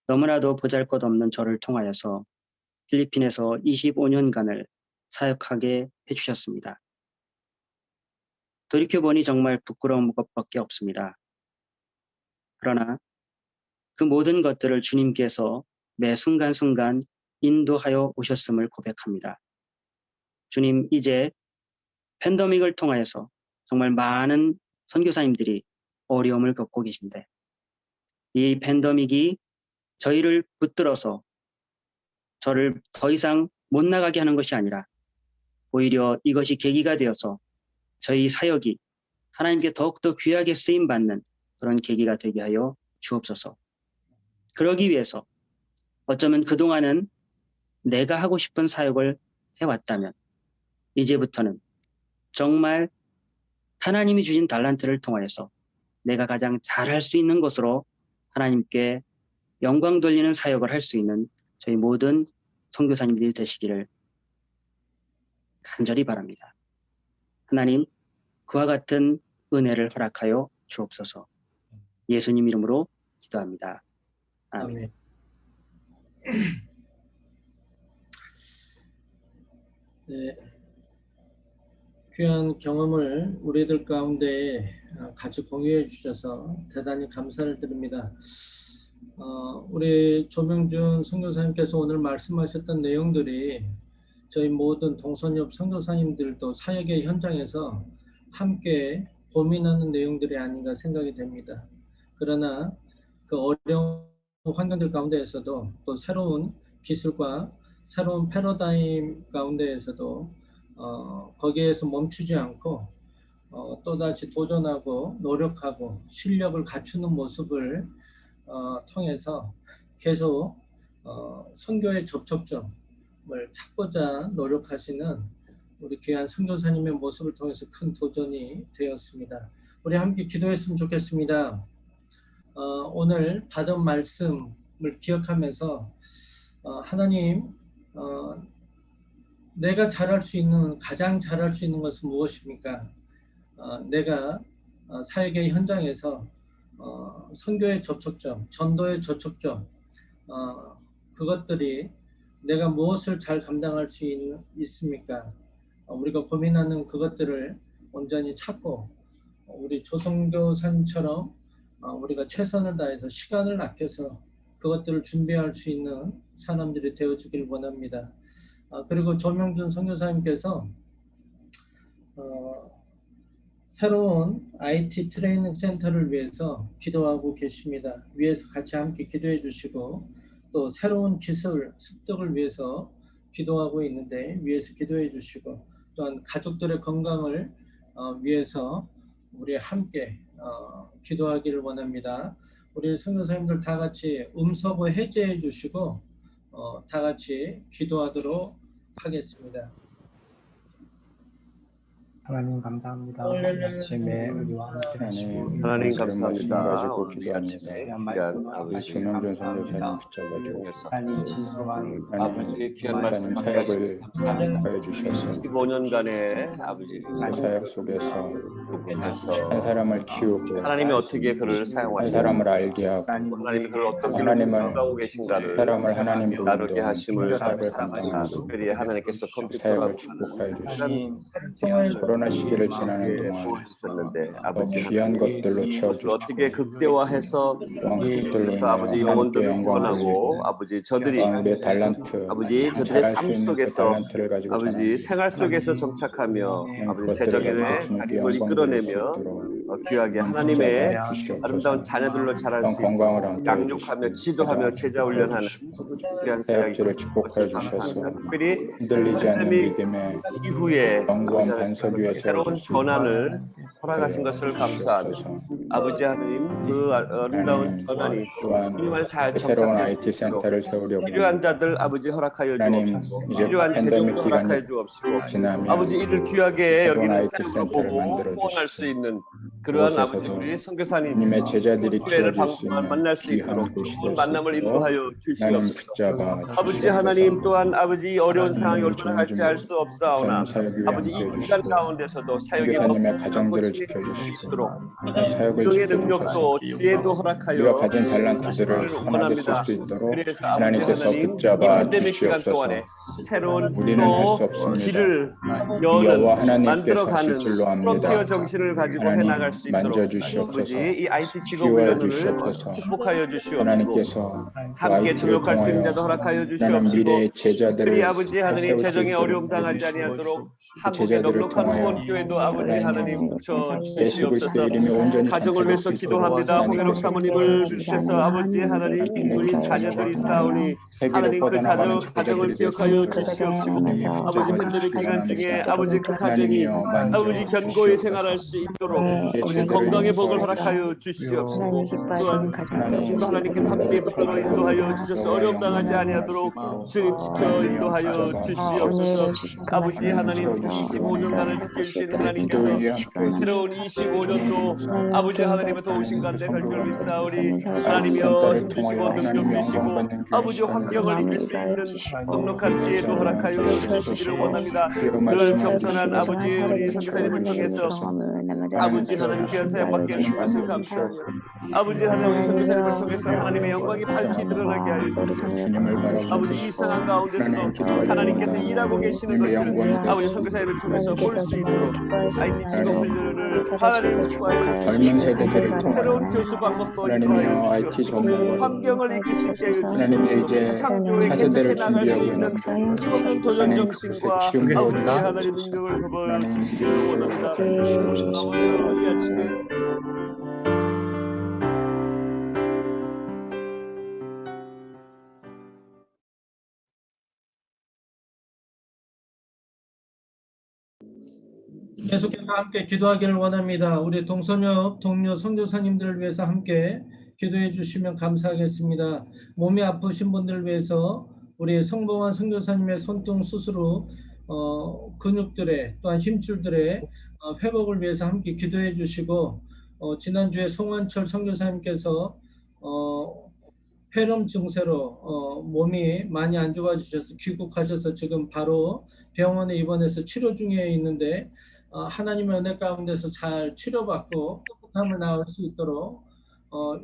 너무나도 보잘것없는 저를 통하여서 필리핀에서 25년간을 사역하게 해주셨습니다. 돌이켜보니 정말 부끄러운 것밖에 없습니다. 그러나 그 모든 것들을 주님께서 매 순간순간 인도하여 오셨음을 고백합니다. 주님, 이제 팬데믹을 통하여서 정말 많은 선교사님들이 어려움을 겪고 계신데 이 팬데믹이 저희를 붙들어서 저를 더 이상 못 나가게 하는 것이 아니라 오히려 이것이 계기가 되어서 저희 사역이 하나님께 더욱더 귀하게 쓰임받는 그런 계기가 되게 하여 주옵소서. 그러기 위해서 어쩌면 그동안은 내가 하고 싶은 사역을 해왔다면 이제부터는 정말 하나님이 주신 달란트를 통하여서 내가 가장 잘할 수 있는 것으로 하나님께 영광 돌리는 사역을 할 수 있는 저희 모든 선교사님들이 되시기를 간절히 바랍니다. 하나님, 그와 같은 은혜를 허락하여 주옵소서. 예수님 이름으로 기도합니다. 아멘. 네, 귀한 경험을 우리들 가운데 같이 공유해 주셔서 대단히 감사를 드립니다. 우리 조명준 선교사님께서 오늘 말씀하셨던 내용들이 저희 모든 동선옆 선교사님들도 사역의 현장에서 함께 고민하는 내용들이 아닌가 생각이 됩니다. 그러나 그 어려운 환경들 가운데에서도 또 새로운 기술과 새로운 패러다임 가운데에서도 거기에서 멈추지 않고 또다시 도전하고 노력하고 실력을 갖추는 모습을 통해서 계속 선교의 접촉점을 찾고자 노력하시는 우리 귀한 선교사님의 모습을 통해서 큰 도전이 되었습니다. 우리 함께 기도했으면 좋겠습니다. 오늘 받은 말씀을 기억하면서 하나님, 내가 잘할 수 있는, 가장 잘할 수 있는 것은 무엇입니까? 내가 사역의 현장에서 선교의 접촉점, 전도의 접촉점, 그것들이 내가 무엇을 잘 감당할 수 있습니까? 우리가 고민하는 그것들을 온전히 찾고 우리 조선교사님처럼 우리가 최선을 다해서 시간을 아껴서 그것들을 준비할 수 있는 사람들이 되어주길 원합니다. 그리고 조명준 선교사님께서 새로운 IT 트레이닝 센터를 위해서 기도하고 계십니다. 위에서 같이 함께 기도해 주시고 또 새로운 기술 습득을 위해서 기도하고 있는데 위에서 기도해 주시고 또한 가족들의 건강을 위해서 우리 함께 기도하기를 원합니다. 우리 선교사님들 다 같이 음서고 해제해 주시고 다 같이 기도하도록 하겠습니다. 하나님 감사합니다. 아침에 우리와 함께 하시고 하나님 감사합니다. 가지고 오늘 기도합니다. 귀한 아버지 조명준 선교사님 붙잡아주고 하나님 진솔한 아버지 귀한 말씀 사역을 감사합니다. 하여 주셔서 15년간의 아버지 그 사역 속에서 부분에서 한 사람을 키우고 하나님이 어떻게 그를 한 사용하시고 사람을 알게 하고 하나님이 그를 어떻게 하나님을 사용하고 계신가를 사람을 하나님 나누게 부르던 하심을 사역을 감당하고 특별히 하나님께서 사역을 컴퓨터라고 축복하여 주시고 하는 서로 코로나 시기를 지나는 동안 보호하셨는데 더 아버지 귀한 하나님 것들로 이것을 채워주시고 어떻게 극대화해서 또한 그것들로 그래서 인하여 아버지 하나님께 영혼들을 영광을 구원하고 돌리고 아버지 저들이 또한 우리의 달란트 아버지 참 저들의 잘할 삶 수 있는 그 속에서 달란트를 가지고 아버지 전하는 생활 속에서 정착하며 아버지 그것들을 재정인의 가지고 주님께 자립을 영광 돌릴 수 이끌어내며 있도록 귀하게 또한 하나님의 붙잡아 주시옵소서. 아름다운 자녀들로 자랄 또한 수 건강을 있도록 함께 해주시고 양육하며 지도하며 제자 축복하여 훈련하는 주시고 귀한 사역이 해악지를 축복하여 것을 주셔서 감사합니다. 특별히 흔들리지 않는 팬데믹 믿음의 이후에 견고한 아버지 반석 하나님께서 위에 새로운 세워질 수 전환을 허락하신 하여 것을 감사하며 주시옵소서. 아버지 하나님 그 아름다운 하나님 전환이 또한 주님을 잘 새로운 정착될 수 IT 있도록 센터를 세우려고 필요한 합니다. 자들 아버지 허락하여 하나님 주옵시고 이제 필요한 팬데믹 재정도 기간이 허락하여 주옵시고 지나면 아버지 이를 귀하게 새로운 여기는 IT 사역으로 센터를 보고 만들어 후원할 수 주시고 있는 그러한 아버지 그곳에서도 우리 선교사님 주님의 제자들이 교회를 키워질 수 있는 만날 수 귀한 있도록 곳이 좋은 될 수 만남을 있도록 인도하여 하나님 주시옵소서. 붙잡아 아버지 하나님 주시옵소서. 또한 아버지 어려운 상황이 하나님 얼마나 갈지 알 수 없사오나 사역을 위해 아버지 이 함께해 기간 주시고 가운데서도 사역이 선교사님의 먹고 가정들을 진행될 수 지켜주시고 있도록 사역을 운영의 지켜주셔서 능력도 지혜도 우리가 허락하여 가진 달란트들을 주시기를 선하게 쓸 원합니다. 수 있도록 그래서 아버지 하나님께서 하나님 이 붙잡아 팬데믹 기간 주시옵소서. 동안에 새로운 우리는 할 수 또 없습니다. 길을 이 여호와 여는 하나님께서 만들어가는 하실 줄로 압니다. 프론티어 정신을 가지고 하나님 해나갈 수 있도록 만져주시옵소서. 아버지 이 IT 직업 치유하여 훈련을 주시옵소서. 극복하여 주시옵시고 하나님께서 함께 IT를 동역할 수 있는 통하여 자도 허락하여 나는 주시옵시고 미래의 특별히 제자들을 아버지 하나님 세울 수 재정에 있도록 어려움 당하지 해주시고 아니하도록 그 한국의 제자들을 넉넉한 통하여 후원교회도 아버지 하나님 붙여 예수 그리스도의 주시옵소서. 이름이 온전히 가정을 위해서 전파될 수 있도록 기도합니다. 홍현옥 하나님께서 사모님을 비롯해서 아버지 하나님 우리 자녀들이 싸우니 하나님 그 가정을 기억하여 주시옵시고 아버지 팬데믹 기간 중에 아버지 그 가정이 아버지 견고히 생활할 수 있도록 아버지 건강의 복을 허락하여 주시옵시고 또한 주님도 하나님께서 함께 붙들어 인도하여 주셔서 어려움 당하지 아니하도록 주님 지켜 인도하여 주시옵소서. 아버지 하나님 25년간을 지켜주신 하나님께서 새로운 25년도 아버지 하나님의 도우신 가운데 별절 믿사오리 하나님이여 힘주시고 능력 주시고 아버지 환경을 이길 수 있는 넉넉한 지혜도 허락하여 주시기를 원합니다. 늘 겸손한 아버지 우리 선교사님을 통해서 아버지 하나님 귀한 사역 받게 해주신 것을 감사하며 아버지 하나님 우리 선교사님을 통해서 하나님의 영광이 밝히 드러나게 하여 주시옵시고 아버지 이 상황 가운데서도 하나님께서 일하고 계시는 것을 아버지 선교사님을 통해서 볼 수 있도록 IT 직업 훈련을 하나님 구하여 젊은 세대들을 주시고 새로운 통하여 교수 방법도 하나님이여 인도하여 IT 주시옵시고 전문가 환경을 이길 수 있게 하여 하나님의 주시옵시고 이제 창조에 차세대를 개척해 나갈 수 준비하고 있는 있는 힘없는 도전 정신과 기름 아버지 부어주시옵소서. 하나님 능력을 허버 하나님 주시기를 원합니다. 아버지 이 아침에 계속해서 함께 기도하기를 원합니다. 우리 동선역 동료 선교사님들을 위해서 함께 기도해 주시면 감사하겠습니다. 몸이 아프신 분들을 위해서 우리 성봉환 선교사님의 손등 수술 후 근육들의 또한 힘줄들의 회복을 위해서 함께 기도해 주시고 지난주에 송환철 선교사님께서 폐렴 증세로 몸이 많이 안 좋아지셔서 귀국하셔서 지금 바로 병원에 입원해서 치료 중에 있는데 하나님의 은혜 가운데서 잘 치료받고 깨끗함을 나올 수 있도록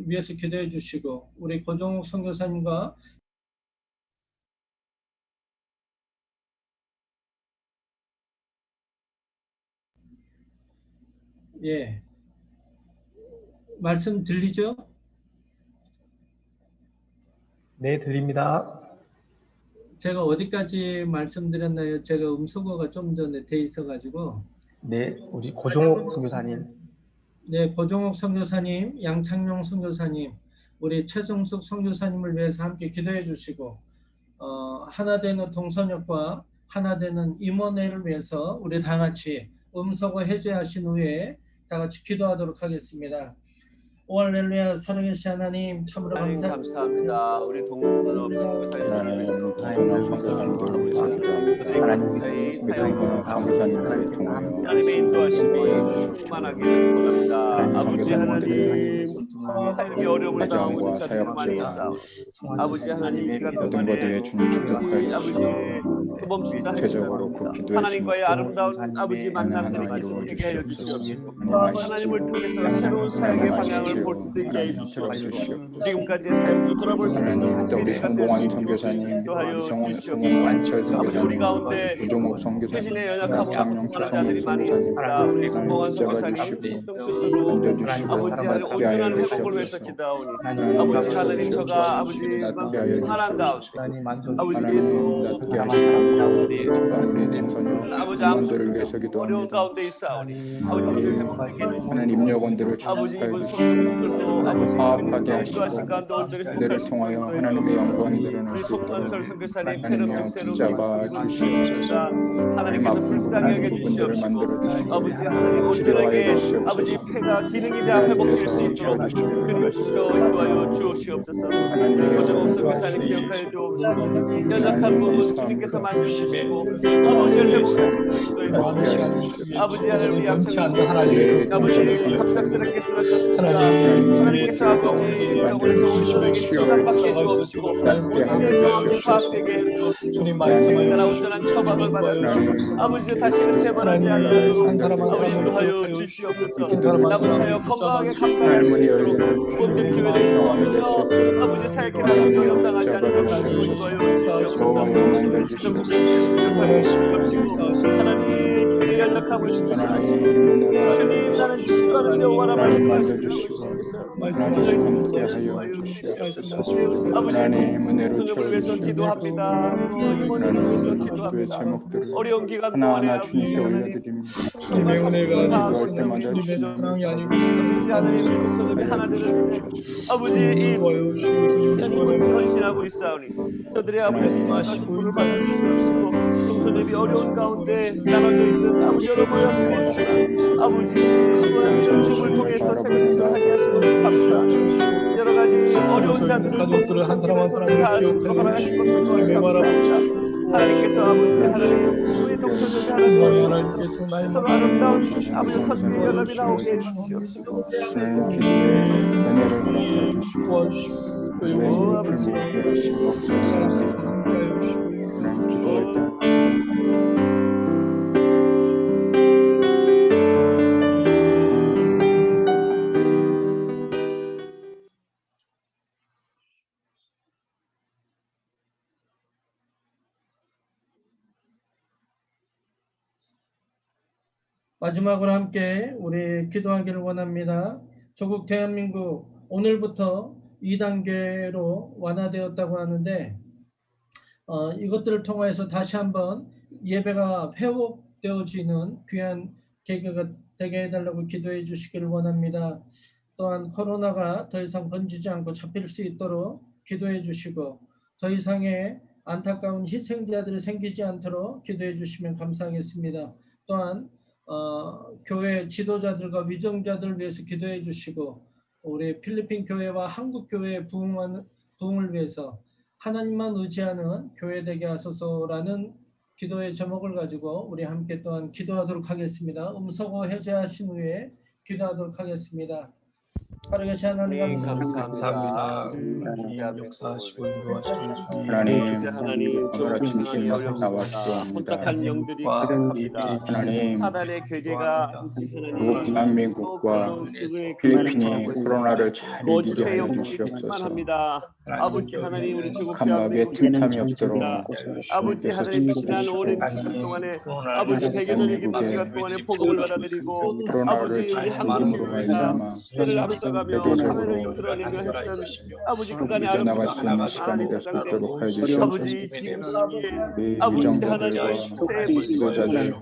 위해서 기도해 주시고 우리 고종욱 선교사님과 예 말씀 들리죠? 네, 드립니다. 제가 어디까지 말씀드렸나요? 제가 음소거가 좀 전에 돼 있어가지고 네, 우리 고종옥 선교사님. 네, 고종옥 선교사님, 양창용 선교사님, 우리 최성숙 선교사님을 위해서 함께 기도해 주시고 하나 되는 동선역과 하나 되는 임원회를 위해서 우리 다 같이 음소거 해제하신 후에 다 같이 기도하도록 하겠습니다. 오할렐루야 살아계신 하나님 참으로 하나님 감사합니다. 감사합니다. 우리 동문업 하나님 선교사님 동선역 선교사님들을 하나님 동선역 선교사님들을 통하여 하나님의 인도하심이 충만하기를 원합니다. 아버지 하나님 삶의 어려움을 당하고 있는 가정과 자들이 많이 사역지와 있사오니 아버지 하나님 이 기간 모든 동안에 것들에 주님 축복하여 아버지 주시고 멈춘다 구체적으로 그 기도의 하나님과의 제목도 아름다운 아버지 만남들이 하나님 계속 이루어 되게 하여 주시옵소서. 주시옵시고 하나님 하나님을 통해서 아시지요. 새로운 사역의 하나님 방향을 아시지요. 볼 수도 있게 해 하나님 주시옵시고 들어주시옵소서. 지금까지의 사역도 돌아볼 수 있는 하나님 또 우리 기회가 될 수 성공한 있도록 선교사님, 인도하여 성원 주시옵소서. 안철 아버지 우리 선교사님, 가운데 우종욱 선교사님, 태진의 연약함으로 장영 고통하는 자들이 많이 선교사님, 있습니다. 우리 하나님 성공한 붙잡아 선교사님 주시고 동 스스로 던져주시고 아버지 하나님 낫게 하여 온전한 회복을 위해서 주시옵소서. 기도하오니 하나님 아버지 하나님 붙잡아 저가 아버지 주시옵소서. 낫게 하여 만한 가운데 주시옵소서. 아버지 하나님 또 낫게 하시고 또한 우리 동선요 아버지 임원들을 위해서 어려운 기도합니다. 가운데 있사오니 아버지 오늘 회복하게 해주시고 하나님 임력원들을 아버지 축복하여 이번 주시고 성도들도 아버지 화합하게 주님의 하시고 인도하신 가운데 온전히 그들을 회복할 수 통하여 있도록 하나님의 영광이 드러날 우리 수 있도록 송건철 선교사님 하나님이여 페르맹세로 붙잡아 주시옵소서. 하나님 하나님께서 아픈 불쌍히 여겨 부분들을 주시옵시고 만들어 주시고 아버지 하나님 치료하여 온전하게 주시옵소서. 아버지 폐가 기능이 다 회복될 수 있도록 그리스도 인도하여 주시옵소서. 고정옥 선교사님 기억하여 주옵시고 연약한 부분 주님께서 만져주시고 아버지를 회복하시는 인도해 아버지 하나님 우리 약속을 아버지 갑작스럽게 쓰러졌습니다. 하나님께서 아버지 병원에서 온전하게 진단받게 해주옵시고 본인의 정확히 파악되게 해주옵시고 나라 온전한 처방을 받아서 아버지 다시는 재발하지 아니하도록 아버지 인도하여 주시옵소서. 남은 사역 건강하게 감당할 수 있도록 본된 교회를 섬기며 아버지 사역해 나가는 어려움 당하지 않도록 인도하여 주시옵소서. 정숙성님 기억하여 주시옵시고 하나님 우리 연약함을 주께서 아시고 하나님 나는 치유하는 여호와라 말씀하시는 주께서 하나님 함께 하여 주시옵소서. 아버지 하나님 은혜로 성령을 위해서 채워주시옵소서. 기도합니다. 또 이모님을 위해서 하나님 기도의 기도합니다. 제목들을 어려운 기간 동안에 하나하나 아버지 주님께 하나님 올려드립니다. 정말 기도할 사랑하고 때마다 우리 주님 사랑이 아니고 아버지 하나님 우리 동서들이 하나 되는데 아버지 이 이모님이 헌신하고 있사오니 저들의 아버지 축복을 받아주시옵시고 동서들이 어려운 가운데 나눠져 있는 아버지 여러분 옆에 주시나 아버지 또한 줌을 통해서 새벽 기도하게 하시고 감사합니다. 여러 가지 어려운 자들을 돕는 섬기면서 다할 수 있도록 허락하신 것도 또한 감사합니다. 하나님께서 아버지 하나님 우리 동서들이 하나 되어서 서로 아름다운 아버지 선교의 연합이 나오게 해주시옵시고 하나님 기도에 은혜를 허락해 주시고 오 아버지 하나님 기도할 때 마지막으로 함께 우리 기도하기를 원합니다. 조국 대한민국 오늘부터 2단계로 완화되었다고 하는데 이것들을 통해서 다시 한번 예배가 회복되어지는 귀한 계기가 되게 해달라고 기도해 주시기를 원합니다. 또한 코로나가 더 이상 번지지 않고 잡힐 수 있도록 기도해 주시고 더 이상의 안타까운 희생자들이 생기지 않도록 기도해 주시면 감사하겠습니다. 또한 교회 지도자들과 위정자들을 위해서 기도해 주시고 우리 필리핀 교회와 한국 교회의 부흥을 위해서 하나님만 의지하는 교회 되게 하소서라는 기도의 제목을 가지고 우리 함께 또한 기도하도록 하겠습니다. 음소거 해제하신 후에 기도하도록 하겠습니다. 살아계신 하나님 감사합니다. 하나님 오늘 아침 주님 나와 혼탁한 기도합니다. 영들이 가득합니다. 하나님 하단의 괴계가 미국 대한민국과 필리핀이 코로나를 잘 이기게 거짓의 하여 영들이 주시옵소서. 충만합니다. 아버지 하나님 우리 지금 감막에 틈탐이 없도록 아버지 하나님 지난 오랜 기간 동안에 아버지 100여 년의 긴 기간 동안에 복음을 받아들이고 코로나를 아버지 우리 잘 한국 이김으로 교회가 말미암아 때를 앞서가며 사회를 이끌어내며 했던 아버지 그간의 나갈 수 있는 아름다운 시간이 될 수 있도록 하여 아버지 주시옵소서. 지금 시기에 우리 아버지 위정자들과 하나님의 축대에 지도자들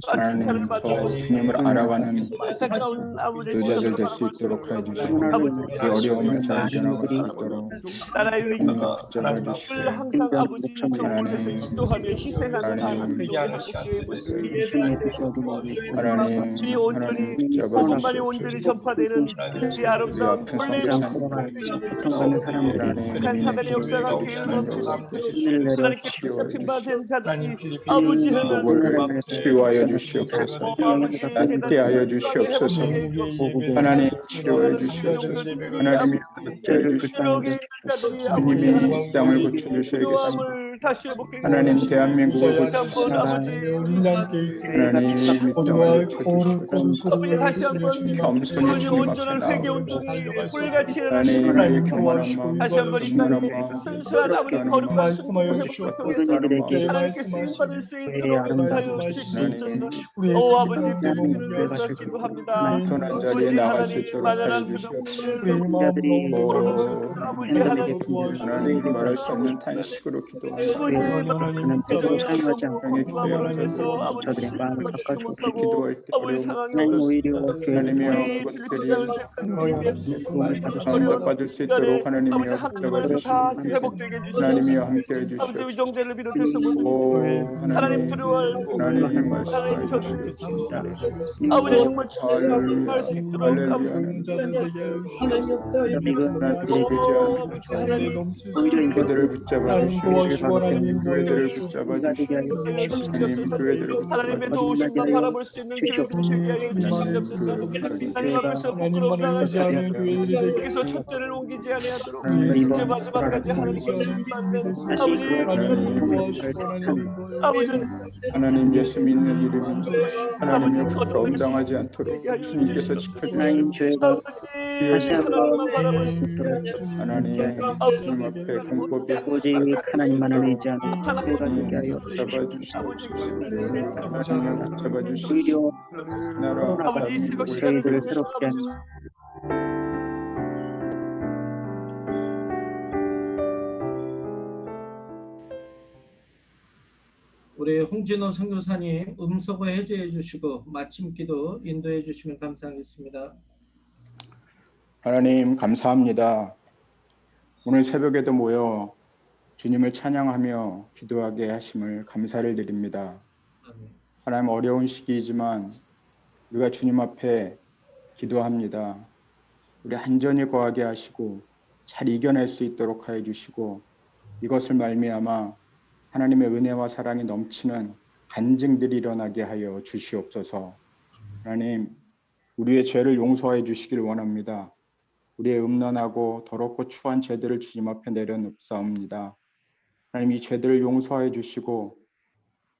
하나님 더 주님을 알아가는 안타까운 아버지 지도자들 될 수 있도록 하여 주시고 이 어려움을 잘 이겨나갈 수 있도록 나라의 주님을 위기를 붙잡아 주시고 항상 아버지 정부를 위해서 기도하며 희생하는 하나님 우리 한국교회 모습이 하나님 이 온전히 붙잡아 복음만이 주시옵소서. 온전히 전파되는 이 아름다운 아픈 본래의 선교사님들 고통받는 사람들을 악한 사단의 역사가 교회를 멈출 수 있도록 하나님께 붙잡힌 바 된 자들이 아버지 하나님 치유하여 주시옵소서. 낫게 하여 주시옵소서. 하나님 치료해 주시옵소서. 하나님이 함께해 주시옵소서. 주님이 이 땅을 고쳐주셔야겠습니다. 다시 회복해 하나님 대한민국을 한번 아버지 하나님 이 땅을 고쳐주시옵소서. 아버지 다시 한번 겸손히 주님 앞에 온전한 회개 나오고 운동이 불같이 하나님 일어나는 우리의 교만한 마음, 다시 한번 이 땅에 교만한 마음, 순수한 아버지 하나님 거룩과 마음, 순종을 회복하기 위해서 하나님께 쓰임받을 수 있도록 하여 주시옵소서. 오 아버지 부르기를 위해서 기도합니다. 겸손한 자리에 아버지 나갈 수 하나님 있도록 하여 만연한 주시옵소서. 그동안에서 아버지 하나님 하나님 말할 수 없는 탄식으로 기도합니다. 아버지 그는 도저히 사용하지 않고 공감으로 인해서 아버지 저들의 마음을 받지 바꿔주고 못하고 기도할 때 아버지 어려움 상황이 하나님 오히려 어렵습니다. 하나님이여 우리 그것들이 필리핀 기억하는 응답받을 수 있도록 하나님이여 아버지 한국에서 붙잡아주시고 다시 회복되게 해주시옵소서. 하나님이여 함께해 아버지 주시옵소서. 위정자를 비롯해서 모든 오 하나님 하나님 두려워하고 하나님 하나님 말씀하여 저들을 주시옵소서. 아버지 정말 할렐루야 할수 있도록 할렐루야 아버지 오히려 교회들을 붙잡아 주시옵소서. 교회들을 붙잡아 주시옵소서. 교회들을 붙잡아 하나님의 도우심만 바라볼 수 있는 교회들 되게 하여 주시옵소서. 하나님 앞에서 부끄러움 당하지 않고 여기서 촛대를 옮기지 아니하도록 이제 마지막까지 하나님께 받는 아버지 하나님 예수 믿는 이름은 하나님의 부끄러움 당하지 않도록 주님께서 지켜주시옵소서. 다시 한번 바라볼 수 있도록 하나님 주님 앞에 공법이 오직 하나님만을 의지하는 교회가 되게 하여 잡아주시옵소서. 하나님 잡아주시옵소서. 오히려 나라 아버지 새벽 시간을 저희들을 위해서 새롭게 하는 우리 홍진호 선교사님 음소거 해제해 주시고 마침 기도 인도해 주시면 감사하겠습니다. 하나님 감사합니다. 오늘 새벽에도 모여 주님을 찬양하며 기도하게 하심을 감사를 드립니다. 아멘. 하나님 어려운 시기이지만 우리가 주님 앞에 기도합니다. 우리 안전히 거하게 하시고 잘 이겨낼 수 있도록 하여 주시고 이것을 말미암아 하나님의 은혜와 사랑이 넘치는 간증들이 일어나게 하여 주시옵소서. 하나님 우리의 죄를 용서해 주시길 원합니다. 우리의 음란하고 더럽고 추한 죄들을 주님 앞에 내려놓사옵니다. 하나님 이 죄들을 용서해 주시고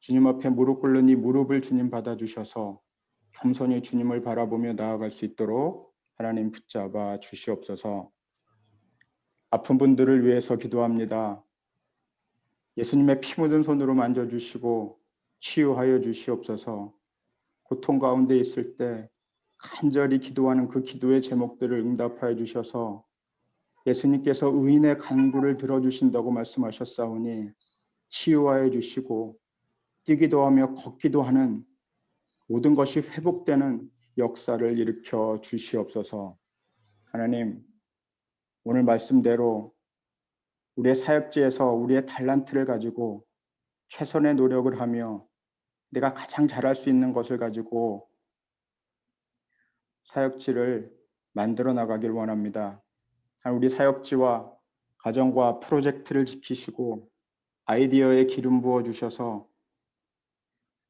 주님 앞에 무릎 꿇는 이 무릎을 주님 받아주셔서 겸손히 주님을 바라보며 나아갈 수 있도록 하나님 붙잡아 주시옵소서. 아픈 분들을 위해서 기도합니다. 예수님의 피 묻은 손으로 만져주시고 치유하여 주시옵소서. 고통 가운데 있을 때 간절히 기도하는 그 기도의 제목들을 응답하여 주셔서 예수님께서 의인의 간구를 들어주신다고 말씀하셨사오니 치유하여 주시고 뛰기도 하며 걷기도 하는 모든 것이 회복되는 역사를 일으켜 주시옵소서. 하나님 오늘 말씀대로 우리의 사역지에서 우리의 달란트를 가지고 최선의 노력을 하며 내가 가장 잘할 수 있는 것을 가지고 사역지를 만들어 나가길 원합니다. 우리 사역지와 가정과 프로젝트를 지키시고 아이디어에 기름 부어 주셔서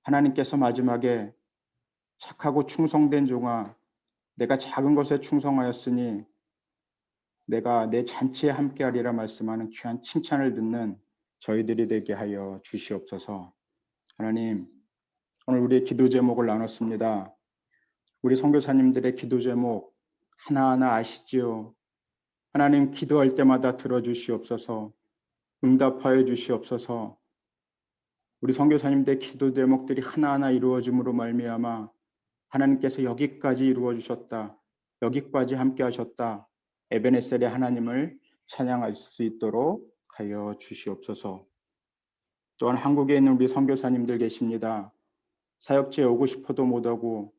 하나님께서 마지막에 착하고 충성된 종아 내가 작은 것에 충성하였으니 내가 내 잔치에 함께하리라 말씀하는 귀한 칭찬을 듣는 저희들이 되게 하여 주시옵소서. 하나님 오늘 우리의 기도 제목을 나눴습니다. 우리 선교사님들의 기도 제목 하나하나 아시지요? 하나님 기도할 때마다 들어주시옵소서. 응답하여 주시옵소서. 우리 선교사님들의 기도 제목들이 하나하나 이루어짐으로 말미암아 하나님께서 여기까지 이루어 주셨다. 여기까지 함께 하셨다. 에베네셀의 하나님을 찬양할 수 있도록 하여 주시옵소서. 또한 한국에 있는 우리 선교사님들 계십니다. 사역지에 오고 싶어도 못 오고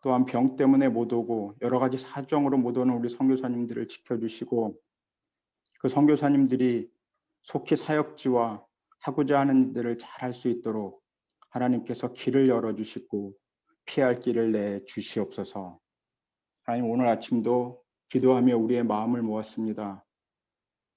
또한 병 때문에 못 오고 여러 가지 사정으로 못 오는 우리 선교사님들을 지켜주시고 그 선교사님들이 속히 사역지와 하고자 하는 일들을 잘 할 수 있도록 하나님께서 길을 열어주시고 피할 길을 내주시옵소서. 하나님 오늘 아침도 기도하며 우리의 마음을 모았습니다.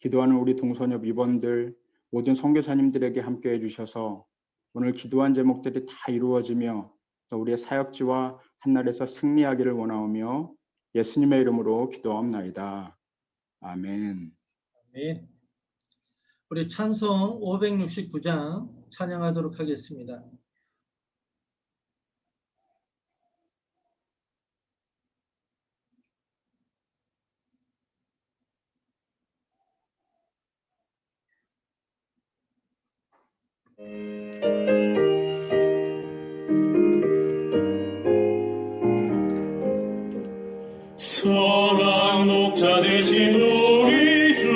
기도하는 우리 동선협 위원들, 모든 선교사님들에게 함께해 주셔서 오늘 기도한 제목들이 다 이루어지며 또 우리의 사역지와 한날에서 승리하기를 원하오며 예수님의 이름으로 기도합나이다. 아멘. 네. 우리 찬송 569장 찬양하도록 하겠습니다. 선한 목자 되신 우리 주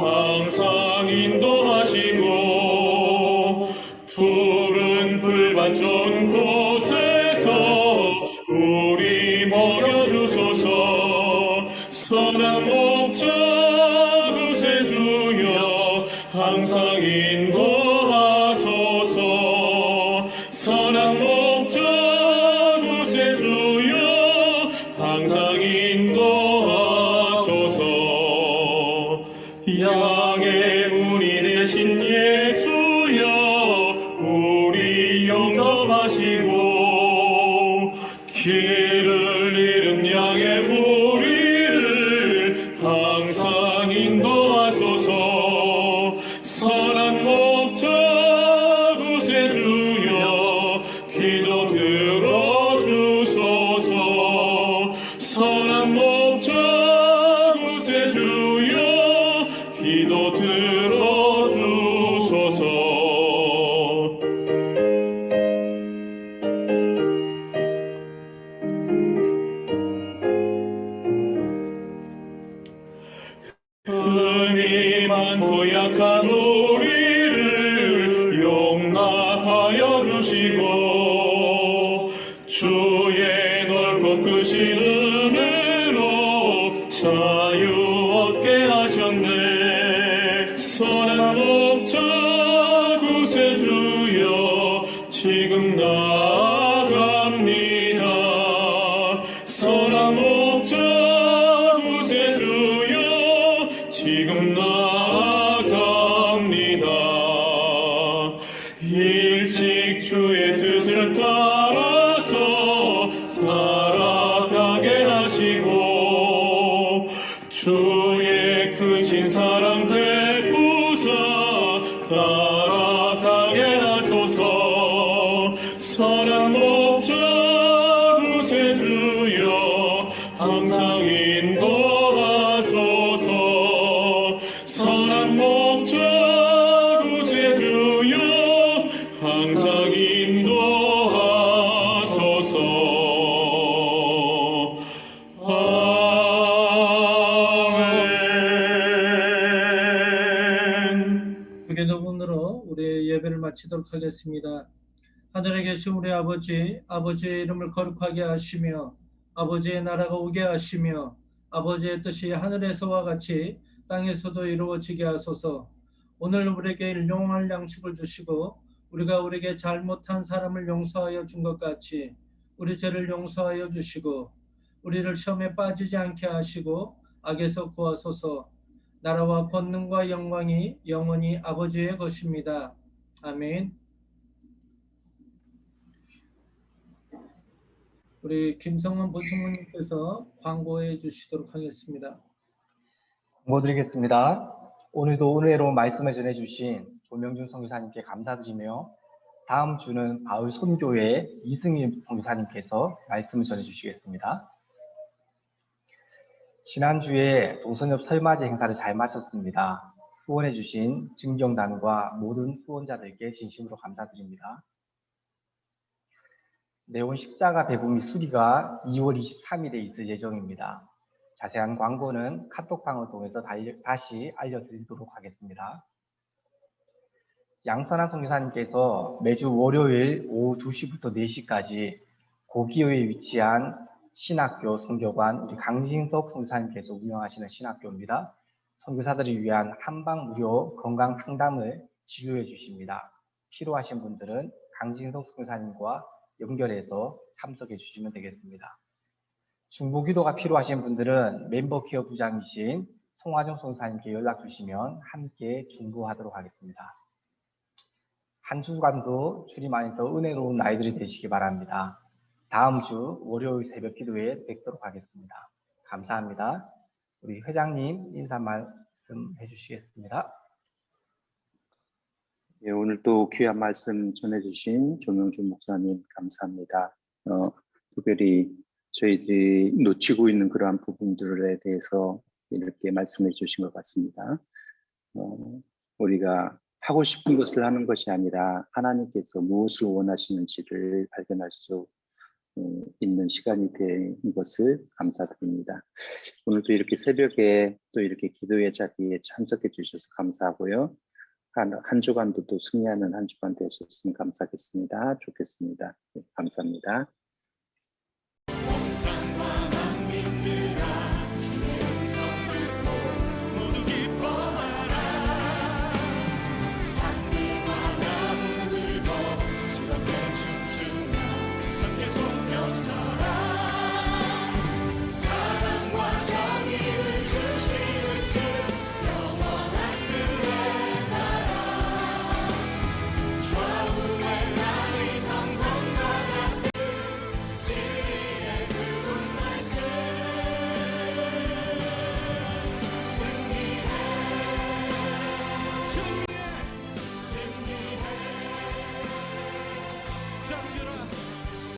항상 인도하시고 푸른 풀밭 좋은 곳에서 우리 먹여주소서. 선한 목자 구세주여 항상 인도하소서. 선한 목자 구세주여 항상 인도하소서. 양의 문이 되신 예수여 우리 영접하시고 길을 잃은 양의 무리를 항상 인도하소서. 선한 목자 구세주여 기도 들어주소서. 선한 목자 구세주여 기도 들어주소서. 흔히 많고 약한 우리를 용납하여 주시고 주의 넓고 크신 은혜로 자유 얻게 하셨네. 선한 목자 구세주여 지금 나아갑니다. 선한 목자 구세주여 지금 나아갑니다. 일찍 주의 뜻을 따라서 살아가게 하시고 주의 크신 사랑 베푸사 따라가게 하소서. 선한 목자 구세주여 항상 인도하소서. 선한 목자 구세주여 항상 인도하소서. 아멘. 기도문으로 우리의 예배를 마치도록 하겠습니다. 하늘에 계신 우리 아버지, 아버지의 이름을 거룩하게 하시며 아버지의 나라가 오게 하시며 아버지의 뜻이 하늘에서와 같이 땅에서도 이루어지게 하소서. 오늘 우리에게 일용할 양식을 주시고 우리가 우리에게 잘못한 사람을 용서하여 준 것 같이 우리 죄를 용서하여 주시고 우리를 시험에 빠지지 않게 하시고 악에서 구하소서. 나라와 권능과 영광이 영원히 아버지의 것입니다. 아멘. 우리 김성원 부총무님께서 광고해 주시도록 하겠습니다. 광고드리겠습니다. 오늘도 은혜로운 말씀을 전해주신 조명준 선교사님께 감사드리며 다음 주는 바울 선교회 이승희 선교사님께서 말씀을 전해주시겠습니다. 지난주에 동선협 설맞이 행사를 잘 마쳤습니다. 후원해주신 증경단과 모든 후원자들께 진심으로 감사드립니다. 네온 십자가 배부미 수리가 2월 23일에 있을 예정입니다. 자세한 광고는 카톡방을 통해서 다시 알려드리도록 하겠습니다. 양선한 선교사님께서 매주 월요일 오후 2시부터 4시까지 고기호에 위치한 신학교 선교관 우리 강진석 선교사님께서 운영하시는 신학교입니다. 선교사들을 위한 한방 무료 건강 상담을 진료해 주십니다. 필요하신 분들은 강진석 선교사님과 연결해서 참석해 주시면 되겠습니다. 중보기도가 필요하신 분들은 멤버 케어 부장이신 송화정 선사님께 연락 주시면 함께 중보하도록 하겠습니다. 한 주간도 주님 안에서 은혜로운 나이들이 되시기 바랍니다. 다음 주 월요일 새벽 기도에 뵙도록 하겠습니다. 감사합니다. 우리 회장님 인사 말씀 해주시겠습니다. 예, 오늘 또 귀한 말씀 전해주신 조명준 목사님 감사합니다. 특별히 저희들이 놓치고 있는 그러한 부분들에 대해서 이렇게 말씀해 주신 것 같습니다. 우리가 하고 싶은 것을 하는 것이 아니라 하나님께서 무엇을 원하시는지를 발견할 수 있는 시간이 된 것을 감사드립니다. 오늘도 이렇게 새벽에 또 이렇게 기도의 자리에 참석해 주셔서 감사하고요. 한 주간도 또 승리하는 한 주간 되셨으면 좋겠습니다. 감사합니다.